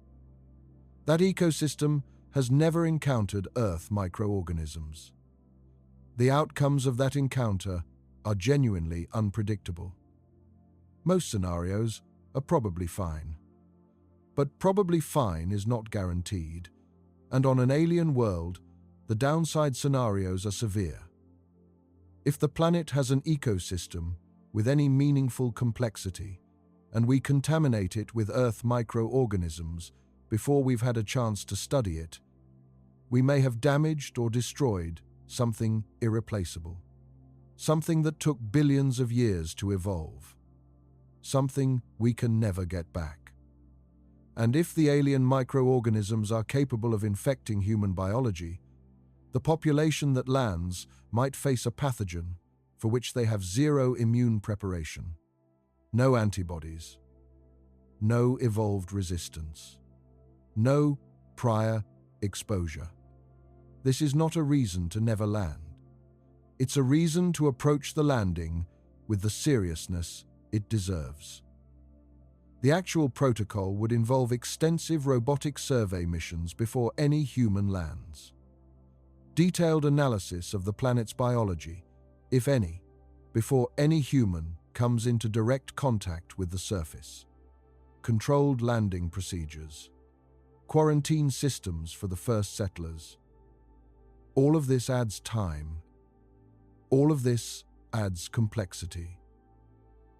That ecosystem has never encountered Earth microorganisms. The outcomes of that encounter are genuinely unpredictable. Most scenarios are probably fine. But probably fine is not guaranteed, and on an alien world, the downside scenarios are severe. If the planet has an ecosystem with any meaningful complexity, and we contaminate it with Earth microorganisms before we've had a chance to study it, We may have damaged or destroyed something irreplaceable, something that took billions of years to evolve, something we can never get back. And if the alien microorganisms are capable of infecting human biology, the population that lands might face a pathogen for which they have zero immune preparation, no antibodies, no evolved resistance, no prior exposure. This is not a reason to never land. It's a reason to approach the landing with the seriousness it deserves. The actual protocol would involve extensive robotic survey missions before any human lands. Detailed analysis of the planet's biology, if any, before any human comes into direct contact with the surface. Controlled landing procedures. Quarantine systems for the first settlers. All of this adds time. All of this adds complexity.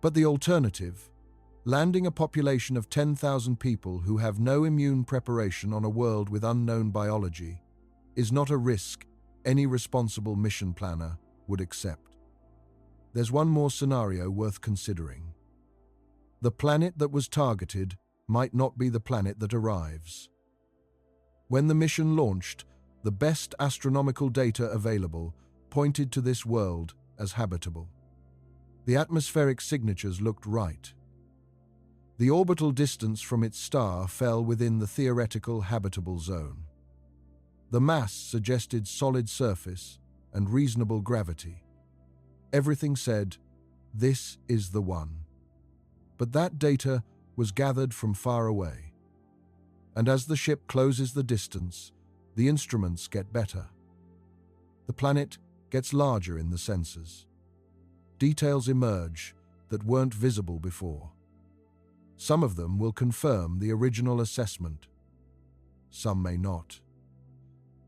But the alternative, landing a population of 10,000 people who have no immune preparation on a world with unknown biology, is not a risk any responsible mission planner would accept. There's one more scenario worth considering. The planet that was targeted might not be the planet that arrives. When the mission launched, the best astronomical data available pointed to this world as habitable. The atmospheric signatures looked right. The orbital distance from its star fell within the theoretical habitable zone. The mass suggested solid surface and reasonable gravity. Everything said, this is the one. But that data was gathered from far away. And as the ship closes the distance, the instruments get better. The planet gets larger in the sensors. Details emerge that weren't visible before. Some of them will confirm the original assessment. Some may not.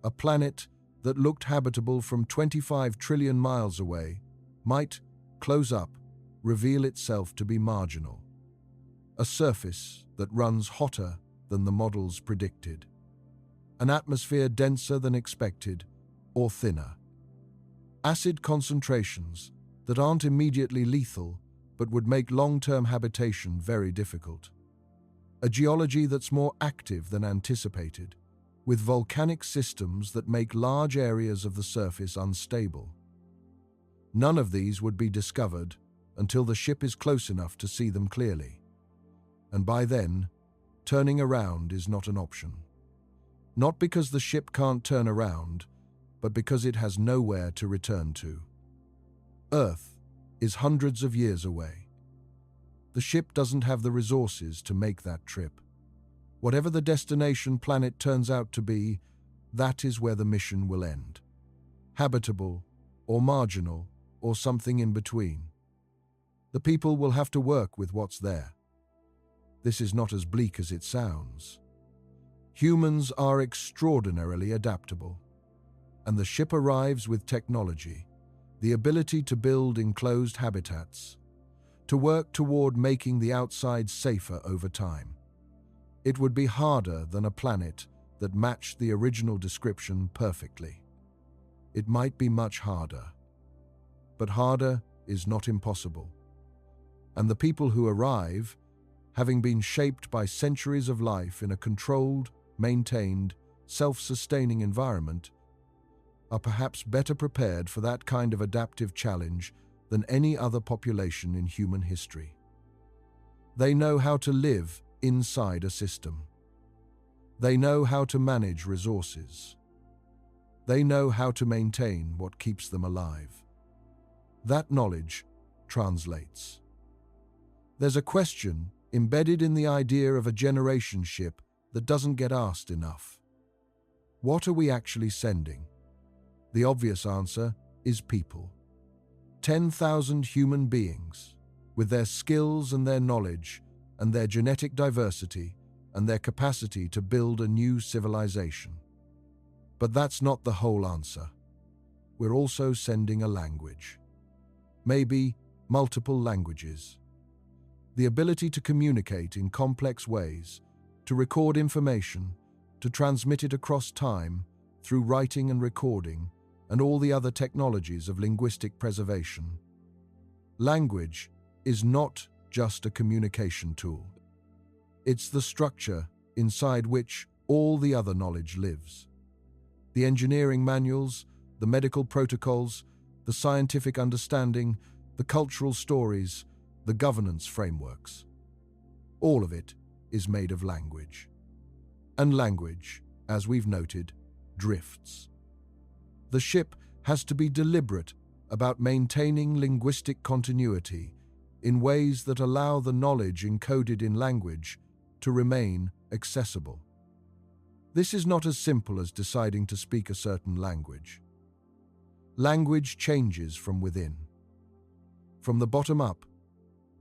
A planet that looked habitable from 25 trillion miles away might, close up, reveal itself to be marginal. A surface that runs hotter than the models predicted. An atmosphere denser than expected, or thinner. Acid concentrations that aren't immediately lethal but would make long-term habitation very difficult. A geology that's more active than anticipated, with volcanic systems that make large areas of the surface unstable. None of these would be discovered until the ship is close enough to see them clearly. And by then, turning around is not an option. Not because the ship can't turn around, but because it has nowhere to return to. Earth is hundreds of years away. The ship doesn't have the resources to make that trip. Whatever the destination planet turns out to be, that is where the mission will end. Habitable, or marginal, or something in between. The people will have to work with what's there. This is not as bleak as it sounds. Humans are extraordinarily adaptable, and the ship arrives with technology, the ability to build enclosed habitats, to work toward making the outside safer over time. It would be harder than a planet that matched the original description perfectly. It might be much harder. But harder is not impossible. And the people who arrive, having been shaped by centuries of life in a controlled, maintained, self-sustaining environment, are perhaps better prepared for that kind of adaptive challenge than any other population in human history. They know how to live inside a system. They know how to manage resources. They know how to maintain what keeps them alive. That knowledge translates. There's a question embedded in the idea of a generation ship that doesn't get asked enough. What are we actually sending? The obvious answer is people. 10,000 human beings, with their skills and their knowledge, and their genetic diversity, and their capacity to build a new civilization. But that's not the whole answer. We're also sending a language. Maybe multiple languages. The ability to communicate in complex ways, to record information, to transmit it across time, through writing and recording, and all the other technologies of linguistic preservation. Language is not just a communication tool. It's the structure inside which all the other knowledge lives. The engineering manuals, the medical protocols, the scientific understanding, the cultural stories, the governance frameworks. All of it is made of language. And language, as we've noted, drifts. The ship has to be deliberate about maintaining linguistic continuity in ways that allow the knowledge encoded in language to remain accessible. This is not as simple as deciding to speak a certain language. Language changes from within. From the bottom up,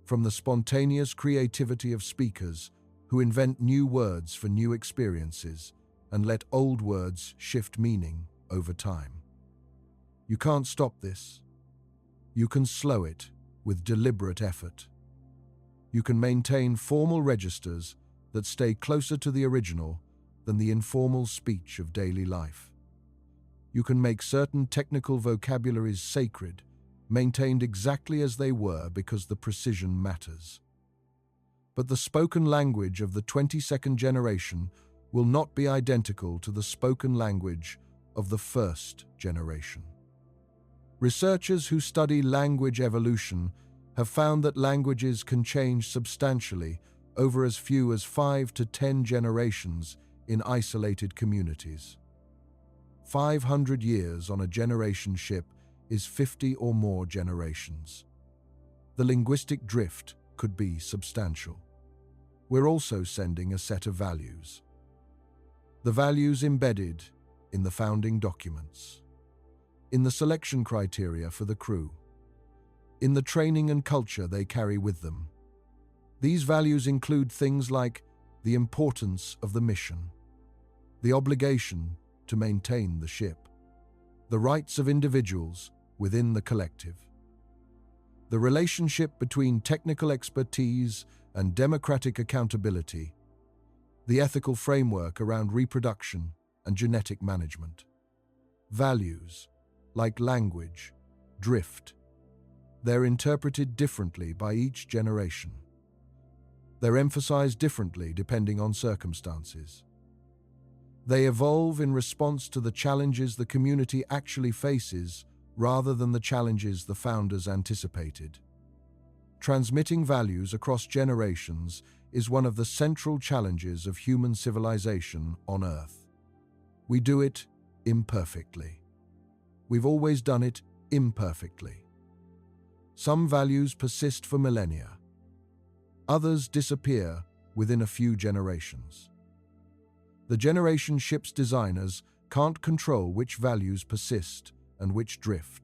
from the spontaneous creativity of speakers who invent new words for new experiences and let old words shift meaning over time. You can't stop this. You can slow it with deliberate effort. You can maintain formal registers that stay closer to the original than the informal speech of daily life. You can make certain technical vocabularies sacred, maintained exactly as they were because the precision matters. But the spoken language of the 22nd generation will not be identical to the spoken language of the first generation. Researchers who study language evolution have found that languages can change substantially over as few as 5 to 10 generations in isolated communities. 500 years on a generation ship is 50 or more generations. The linguistic drift could be substantial. We're also sending a set of values. The values embedded in the founding documents, in the selection criteria for the crew, in the training and culture they carry with them. These values include things like the importance of the mission, the obligation to maintain the ship, the rights of individuals within the collective, the relationship between technical expertise and democratic accountability, the ethical framework around reproduction and genetic management. Values, like language, drift. They're interpreted differently by each generation. They're emphasized differently depending on circumstances. They evolve in response to the challenges the community actually faces rather than the challenges the founders anticipated. Transmitting values across generations is one of the central challenges of human civilization on Earth. We do it imperfectly. We've always done it imperfectly. Some values persist for millennia. Others disappear within a few generations. The generation ship's designers can't control which values persist and which drift.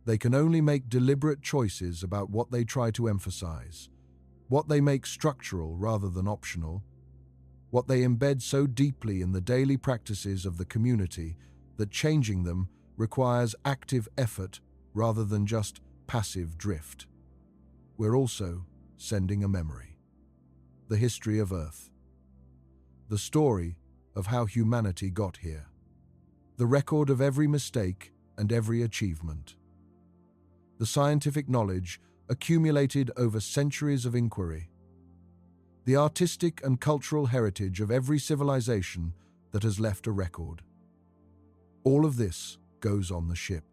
They can only make deliberate choices about what they try to emphasize, what they make structural rather than optional, what they embed so deeply in the daily practices of the community that changing them requires active effort rather than just passive drift. We're also sending a memory. The history of Earth. The story of how humanity got here. The record of every mistake and every achievement. The scientific knowledge accumulated over centuries of inquiry. The artistic and cultural heritage of every civilization that has left a record. All of this goes on the ship,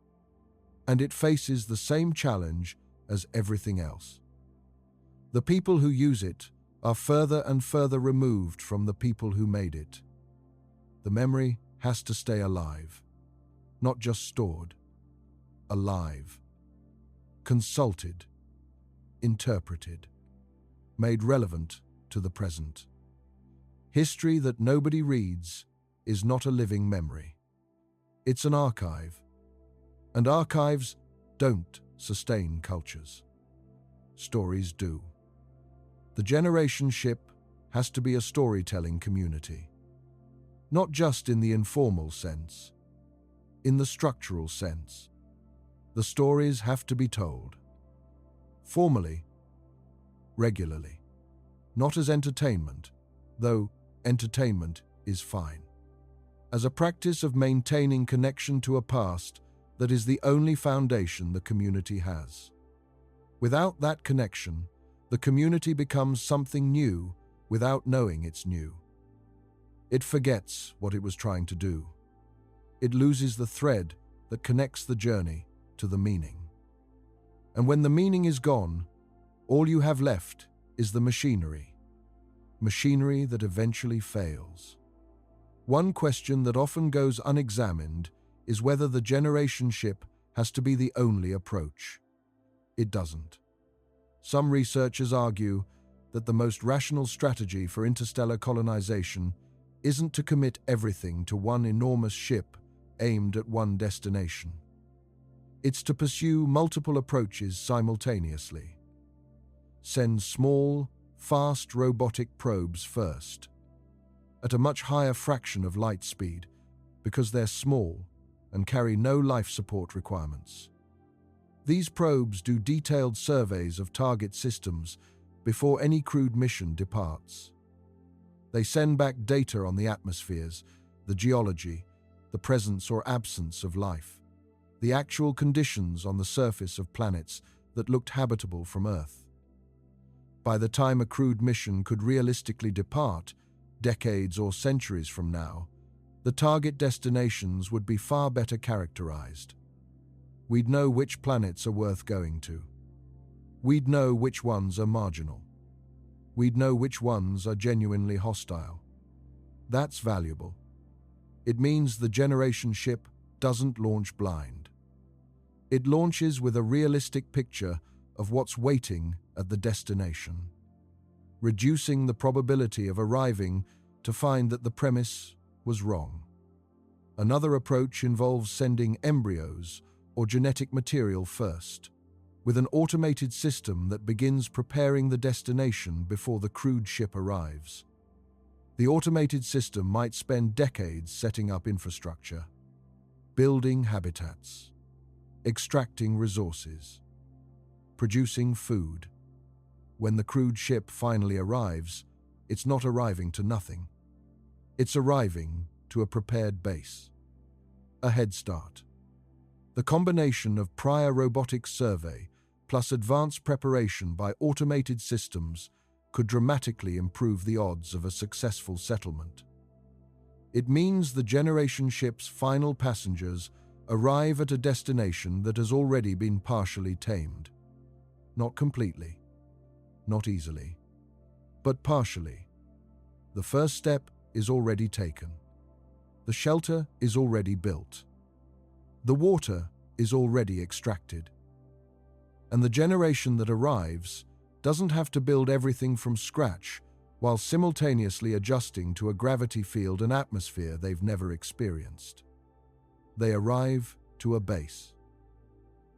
and it faces the same challenge as everything else. The people who use it are further and further removed from the people who made it. The memory has to stay alive, not just stored, alive, consulted, interpreted, made relevant to the present. History that nobody reads is not a living memory. It's an archive, and archives don't sustain cultures. Stories do. The generation ship has to be a storytelling community, not just in the informal sense, in the structural sense. The stories have to be told. Formally, regularly, not as entertainment, though entertainment is fine. as a practice of maintaining connection to a past that is the only foundation the community has. Without that connection, the community becomes something new without knowing it's new. It forgets what it was trying to do. It loses the thread that connects the journey to the meaning. And when the meaning is gone, all you have left is the machinery that eventually fails. One question that often goes unexamined is whether the generation ship has to be the only approach. It doesn't. Some researchers argue that the most rational strategy for interstellar colonization isn't to commit everything to one enormous ship aimed at one destination. It's to pursue multiple approaches simultaneously. Send small, fast robotic probes first, at a much higher fraction of light speed, because they're small and carry no life support requirements. These probes do detailed surveys of target systems before any crewed mission departs. They send back data on the atmospheres, the geology, the presence or absence of life, the actual conditions on the surface of planets that looked habitable from Earth. By the time a crewed mission could realistically depart, decades or centuries from now, the target destinations would be far better characterized. We'd know which planets are worth going to. We'd know which ones are marginal. We'd know which ones are genuinely hostile. That's valuable. It means the generation ship doesn't launch blind. It launches with a realistic picture of what's waiting at the destination, reducing the probability of arriving to find that the premise was wrong. Another approach involves sending embryos or genetic material first, with an automated system that begins preparing the destination before the crewed ship arrives. The automated system might spend decades setting up infrastructure, building habitats, extracting resources, producing food. When the crewed ship finally arrives, it's not arriving to nothing. It's arriving to a prepared base, a head start. The combination of prior robotic survey plus advanced preparation by automated systems could dramatically improve the odds of a successful settlement. It means the generation ship's final passengers arrive at a destination that has already been partially tamed. Not completely, not easily, but partially. The first step is already taken. The shelter is already built. The water is already extracted. And the generation that arrives doesn't have to build everything from scratch while simultaneously adjusting to a gravity field and atmosphere they've never experienced. They arrive to a base.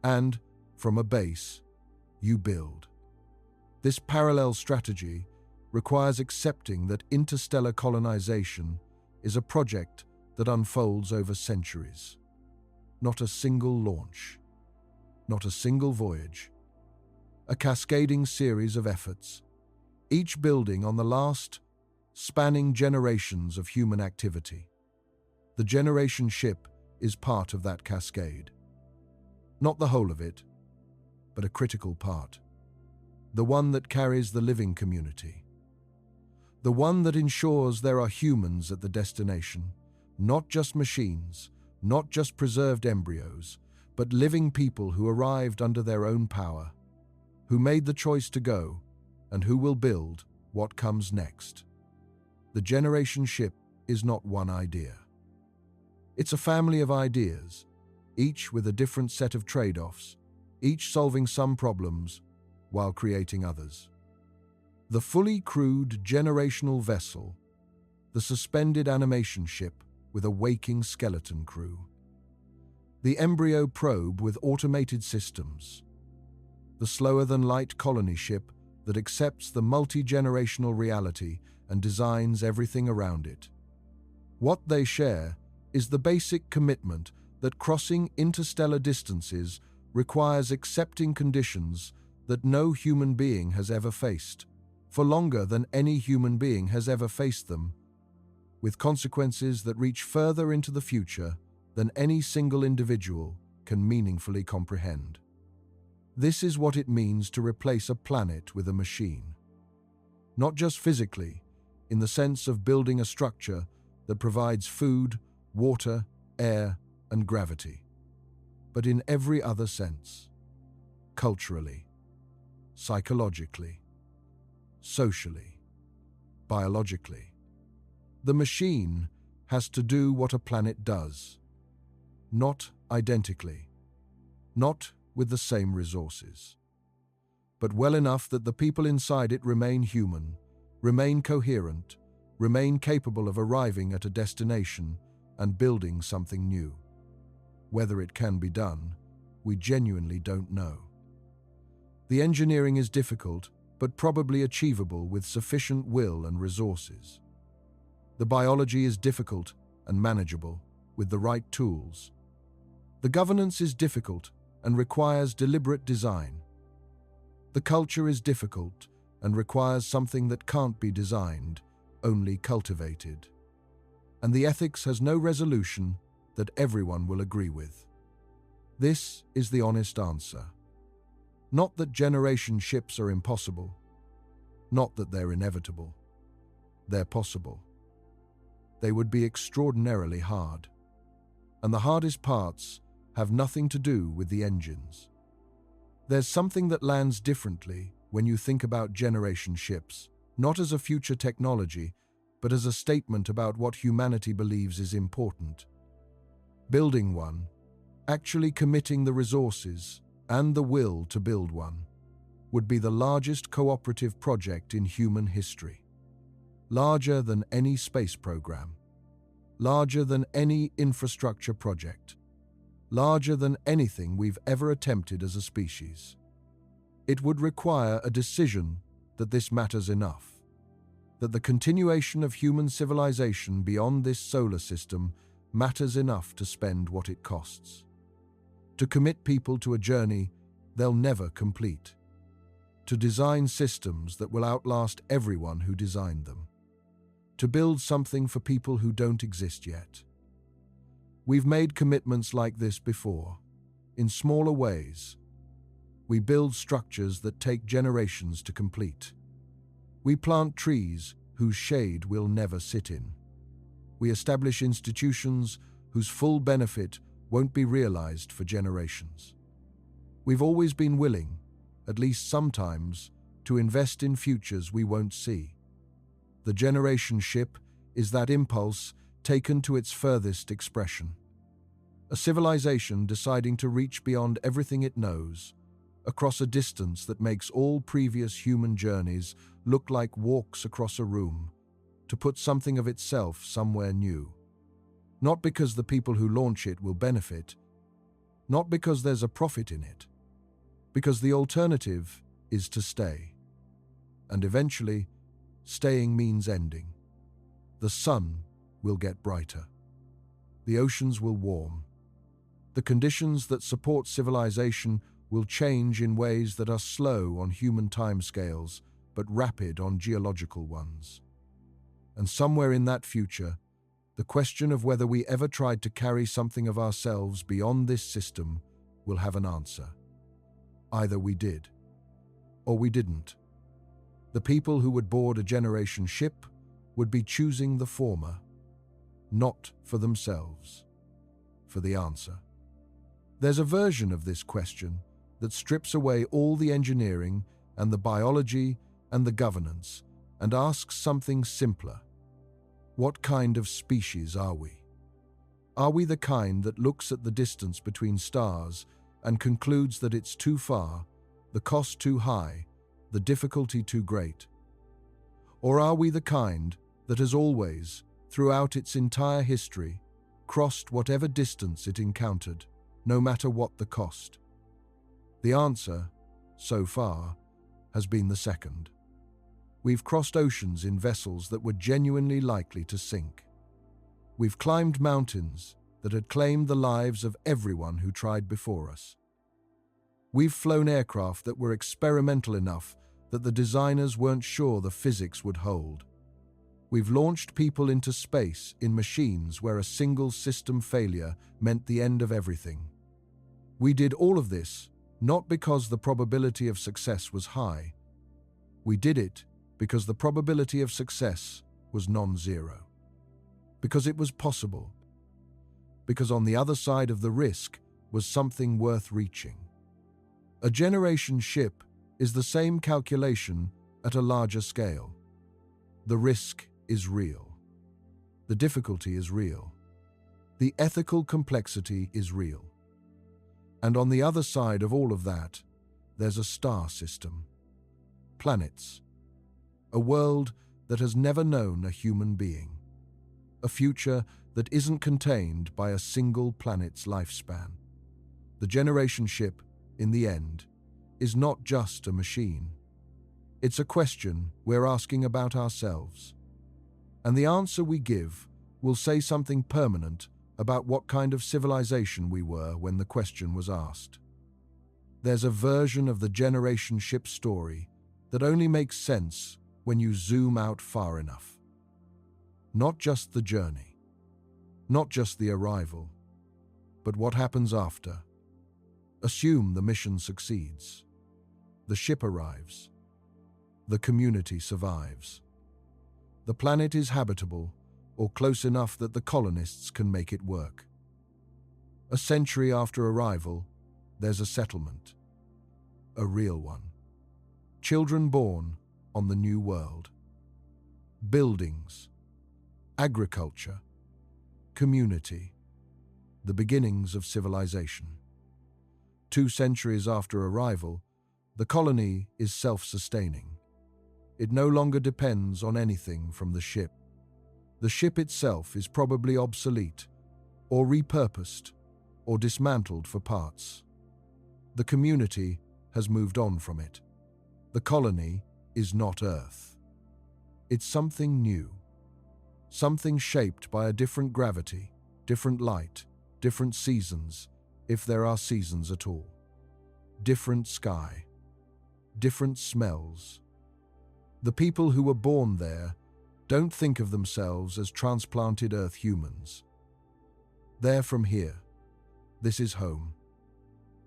And from a base, you build. This parallel strategy requires accepting that interstellar colonization is a project that unfolds over centuries. Not a single launch, not a single voyage. A cascading series of efforts, each building on the last, spanning generations of human activity. The generation ship is part of that cascade. Not the whole of it, but a critical part. The one that carries the living community. The one that ensures there are humans at the destination, not just machines, not just preserved embryos, but living people who arrived under their own power, who made the choice to go, and who will build what comes next. The generation ship is not one idea. It's a family of ideas, each with a different set of trade-offs, each solving some problems while creating others. The fully crewed generational vessel, the suspended animation ship with a waking skeleton crew, the embryo probe with automated systems, the slower-than-light colony ship that accepts the multi-generational reality and designs everything around it. What they share is the basic commitment that crossing interstellar distances requires accepting conditions that no human being has ever faced, for longer than any human being has ever faced them, with consequences that reach further into the future than any single individual can meaningfully comprehend. This is what it means to replace a planet with a machine. Not just physically, in the sense of building a structure that provides food, water, air, and gravity, but in every other sense. Culturally, psychologically, socially, biologically. The machine has to do what a planet does, not identically, not with the same resources, but well enough that the people inside it remain human, remain coherent, remain capable of arriving at a destination and building something new. Whether it can be done, we genuinely don't know. The engineering is difficult, but probably achievable with sufficient will and resources. The biology is difficult and manageable with the right tools. The governance is difficult and requires deliberate design. The culture is difficult and requires something that can't be designed, only cultivated. And the ethics has no resolution that everyone will agree with. This is the honest answer. Not that generation ships are impossible, not that they're inevitable. They're possible. They would be extraordinarily hard. And the hardest parts have nothing to do with the engines. There's something that lands differently when you think about generation ships, not as a future technology, but as a statement about what humanity believes is important. Building one, actually committing the resources and the will to build one, would be the largest cooperative project in human history. Larger than any space program. Larger than any infrastructure project. Larger than anything we've ever attempted as a species. It would require a decision that this matters enough, that the continuation of human civilization beyond this solar system matters enough to spend what it costs. To commit people to a journey they'll never complete. To design systems that will outlast everyone who designed them. To build something for people who don't exist yet. We've made commitments like this before, in smaller ways. We build structures that take generations to complete. We plant trees whose shade we'll never sit in. We establish institutions whose full benefit won't be realized for generations. We've always been willing, at least sometimes, to invest in futures we won't see. The generation ship is that impulse taken to its furthest expression. A civilization deciding to reach beyond everything it knows, across a distance that makes all previous human journeys look like walks across a room, to put something of itself somewhere new. Not because the people who launch it will benefit, not because there's a profit in it, because the alternative is to stay. And eventually, staying means ending. The sun will get brighter. The oceans will warm. The conditions that support civilization will change in ways that are slow on human timescales, but rapid on geological ones. And somewhere in that future, the question of whether we ever tried to carry something of ourselves beyond this system will have an answer. Either we did, or we didn't. The people who would board a generation ship would be choosing the former, not for themselves, for the answer. There's a version of this question that strips away all the engineering and the biology and the governance and asks something simpler. What kind of species are we? Are we the kind that looks at the distance between stars and concludes that it's too far, the cost too high, the difficulty too great? Or are we the kind that has always, throughout its entire history, crossed whatever distance it encountered, no matter what the cost? The answer, so far, has been the second. We've crossed oceans in vessels that were genuinely likely to sink. We've climbed mountains that had claimed the lives of everyone who tried before us. We've flown aircraft that were experimental enough that the designers weren't sure the physics would hold. We've launched people into space in machines where a single system failure meant the end of everything. We did all of this not because the probability of success was high. We did it because the probability of success was non-zero. Because it was possible. Because on the other side of the risk was something worth reaching. A generation ship is the same calculation at a larger scale. The risk is real. The difficulty is real. The ethical complexity is real. And on the other side of all of that, there's a star system. Planets. A world that has never known a human being. A future that isn't contained by a single planet's lifespan. The generation ship, in the end, is not just a machine. It's a question we're asking about ourselves. And the answer we give will say something permanent about what kind of civilization we were when the question was asked. There's a version of the generation ship story that only makes sense when you zoom out far enough. Not just the journey, not just the arrival, but what happens after. Assume the mission succeeds. The ship arrives. The community survives. The planet is habitable, or close enough that the colonists can make it work. A century after arrival, there's a settlement. A real one. Children born on the new world. Buildings. Agriculture. Community. The beginnings of civilization. 2 centuries after arrival, the colony is self-sustaining. It no longer depends on anything from the ship. The ship itself is probably obsolete, or repurposed, or dismantled for parts. The community has moved on from it. The colony is not Earth. It's something new. Something shaped by a different gravity, different light, different seasons, if there are seasons at all. Different sky. Different smells. The people who were born there don't think of themselves as transplanted Earth humans. They're from here. This is home.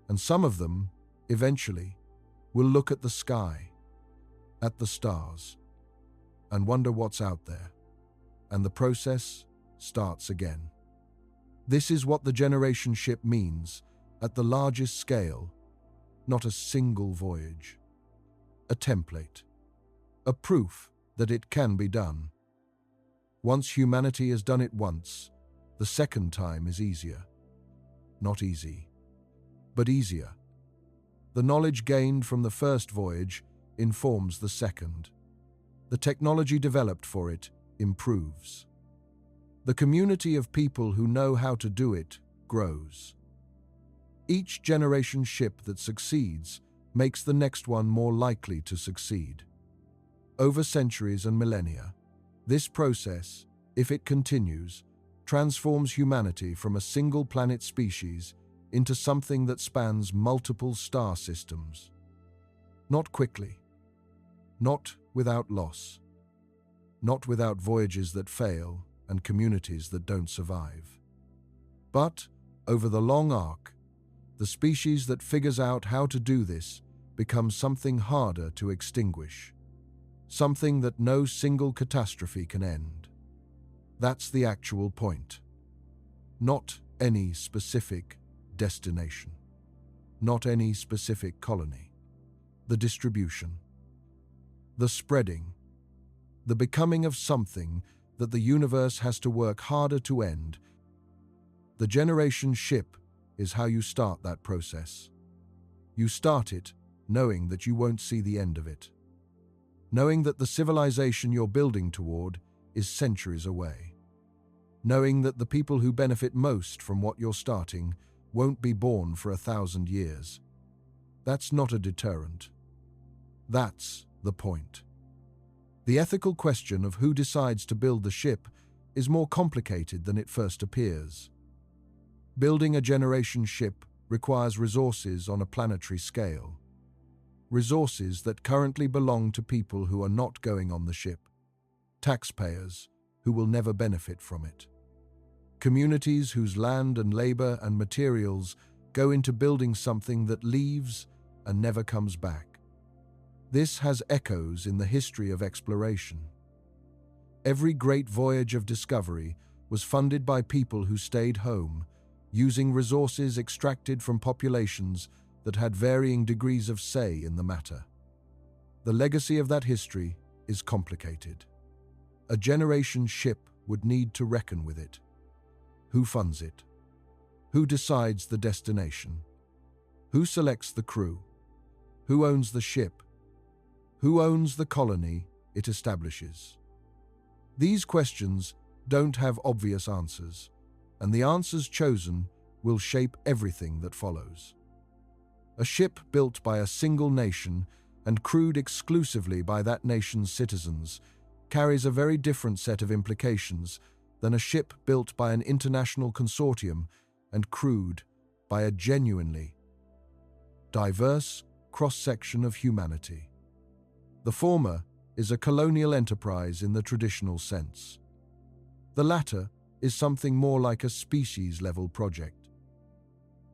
And some of them, eventually, will look at the sky, at the stars, and wonder what's out there. And the process starts again. This is what the generation ship means at the largest scale, not a single voyage. A template. A proof that it can be done. Once humanity has done it once, the second time is easier. Not easy, but easier. The knowledge gained from the first voyage informs the second. The technology developed for it improves. The community of people who know how to do it grows. Each generation ship that succeeds makes the next one more likely to succeed. Over centuries and millennia, this process, if it continues, transforms humanity from a single planet species into something that spans multiple star systems. Not quickly. Not without loss. Not without voyages that fail and communities that don't survive. But, over the long arc, the species that figures out how to do this becomes something harder to extinguish. Something that no single catastrophe can end. That's the actual point. Not any specific destination. Not any specific colony. The distribution. The spreading. The becoming of something that the universe has to work harder to end. The generation ship is how you start that process. You start it knowing that you won't see the end of it. Knowing that the civilization you're building toward is centuries away. Knowing that the people who benefit most from what you're starting won't be born for 1,000 years. That's not a deterrent. That's the point. The ethical question of who decides to build the ship is more complicated than it first appears. Building a generation ship requires resources on a planetary scale. Resources that currently belong to people who are not going on the ship. taxpayers who will never benefit from it. Communities whose land and labor and materials go into building something that leaves and never comes back. This has echoes in the history of exploration. Every great voyage of discovery was funded by people who stayed home, using resources extracted from populations that had varying degrees of say in the matter. The legacy of that history is complicated. A generation ship would need to reckon with it. Who funds it? Who decides the destination? Who selects the crew? Who owns the ship? Who owns the colony it establishes? These questions don't have obvious answers, and the answers chosen will shape everything that follows. A ship built by a single nation and crewed exclusively by that nation's citizens carries a very different set of implications than a ship built by an international consortium and crewed by a genuinely diverse cross-section of humanity. The former is a colonial enterprise in the traditional sense. The latter is something more like a species-level project.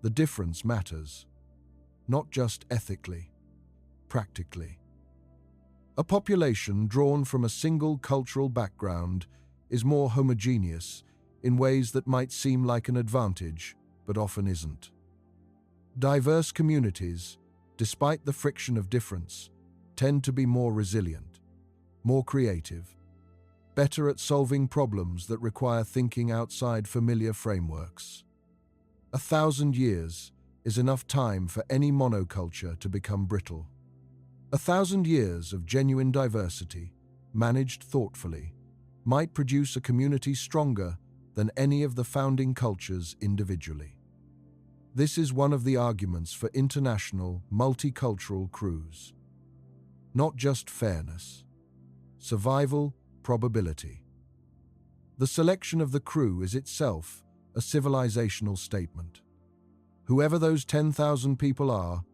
The difference matters, not just ethically, practically. A population drawn from a single cultural background is more homogeneous in ways that might seem like an advantage, but often isn't. Diverse communities, despite the friction of difference, tend to be more resilient, more creative, better at solving problems that require thinking outside familiar frameworks. 1,000 years is enough time for any monoculture to become brittle. 1,000 years of genuine diversity, managed thoughtfully, might produce a community stronger than any of the founding cultures individually. This is one of the arguments for international, multicultural crews. Not just fairness, survival, probability. The selection of the crew is itself a civilizational statement. Whoever those 10,000 people are,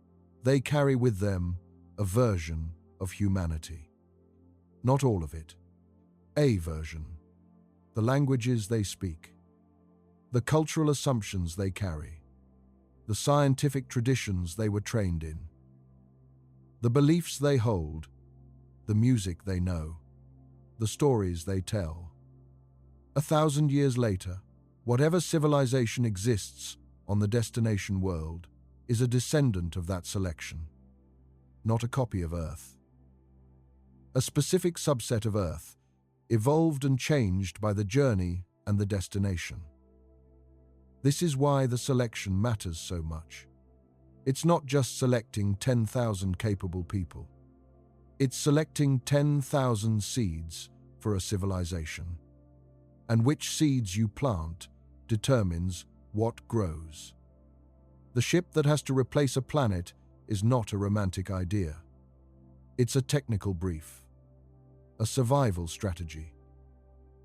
they carry with them a version of humanity. Not all of it. A version. The languages they speak. The cultural assumptions they carry. The scientific traditions they were trained in. The beliefs they hold. The music they know. The stories they tell. 1,000 years later, whatever civilization exists on the destination world is a descendant of that selection, not a copy of Earth. A specific subset of Earth, evolved and changed by the journey and the destination. This is why the selection matters so much. It's not just selecting 10,000 capable people. It's selecting 10,000 seeds for a civilization. And which seeds you plant determines what grows. The ship that has to replace a planet is not a romantic idea. It's a technical brief, a survival strategy,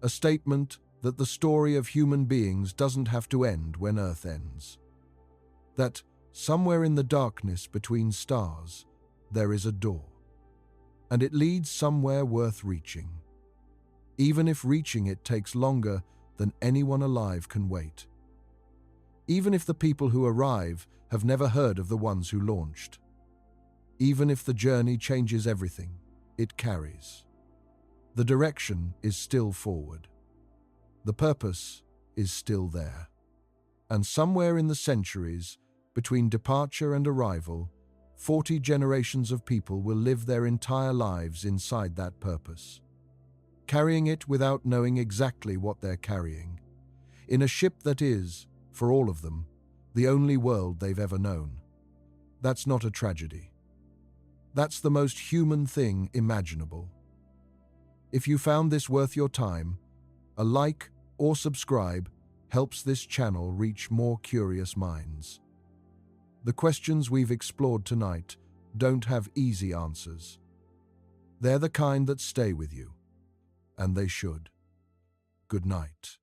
a statement that the story of human beings doesn't have to end when Earth ends. That somewhere in the darkness between stars, there is a door, and it leads somewhere worth reaching, even if reaching it takes longer than anyone alive can wait. Even if the people who arrive have never heard of the ones who launched. Even if the journey changes everything it carries. The direction is still forward. The purpose is still there. And somewhere in the centuries, between departure and arrival, 40 generations of people will live their entire lives inside that purpose, carrying it without knowing exactly what they're carrying, in a ship that is, for all of them, the only world they've ever known. That's not a tragedy. That's the most human thing imaginable. If you found this worth your time, a like or subscribe helps this channel reach more curious minds. The questions we've explored tonight don't have easy answers. They're the kind that stay with you, and they should. Good night.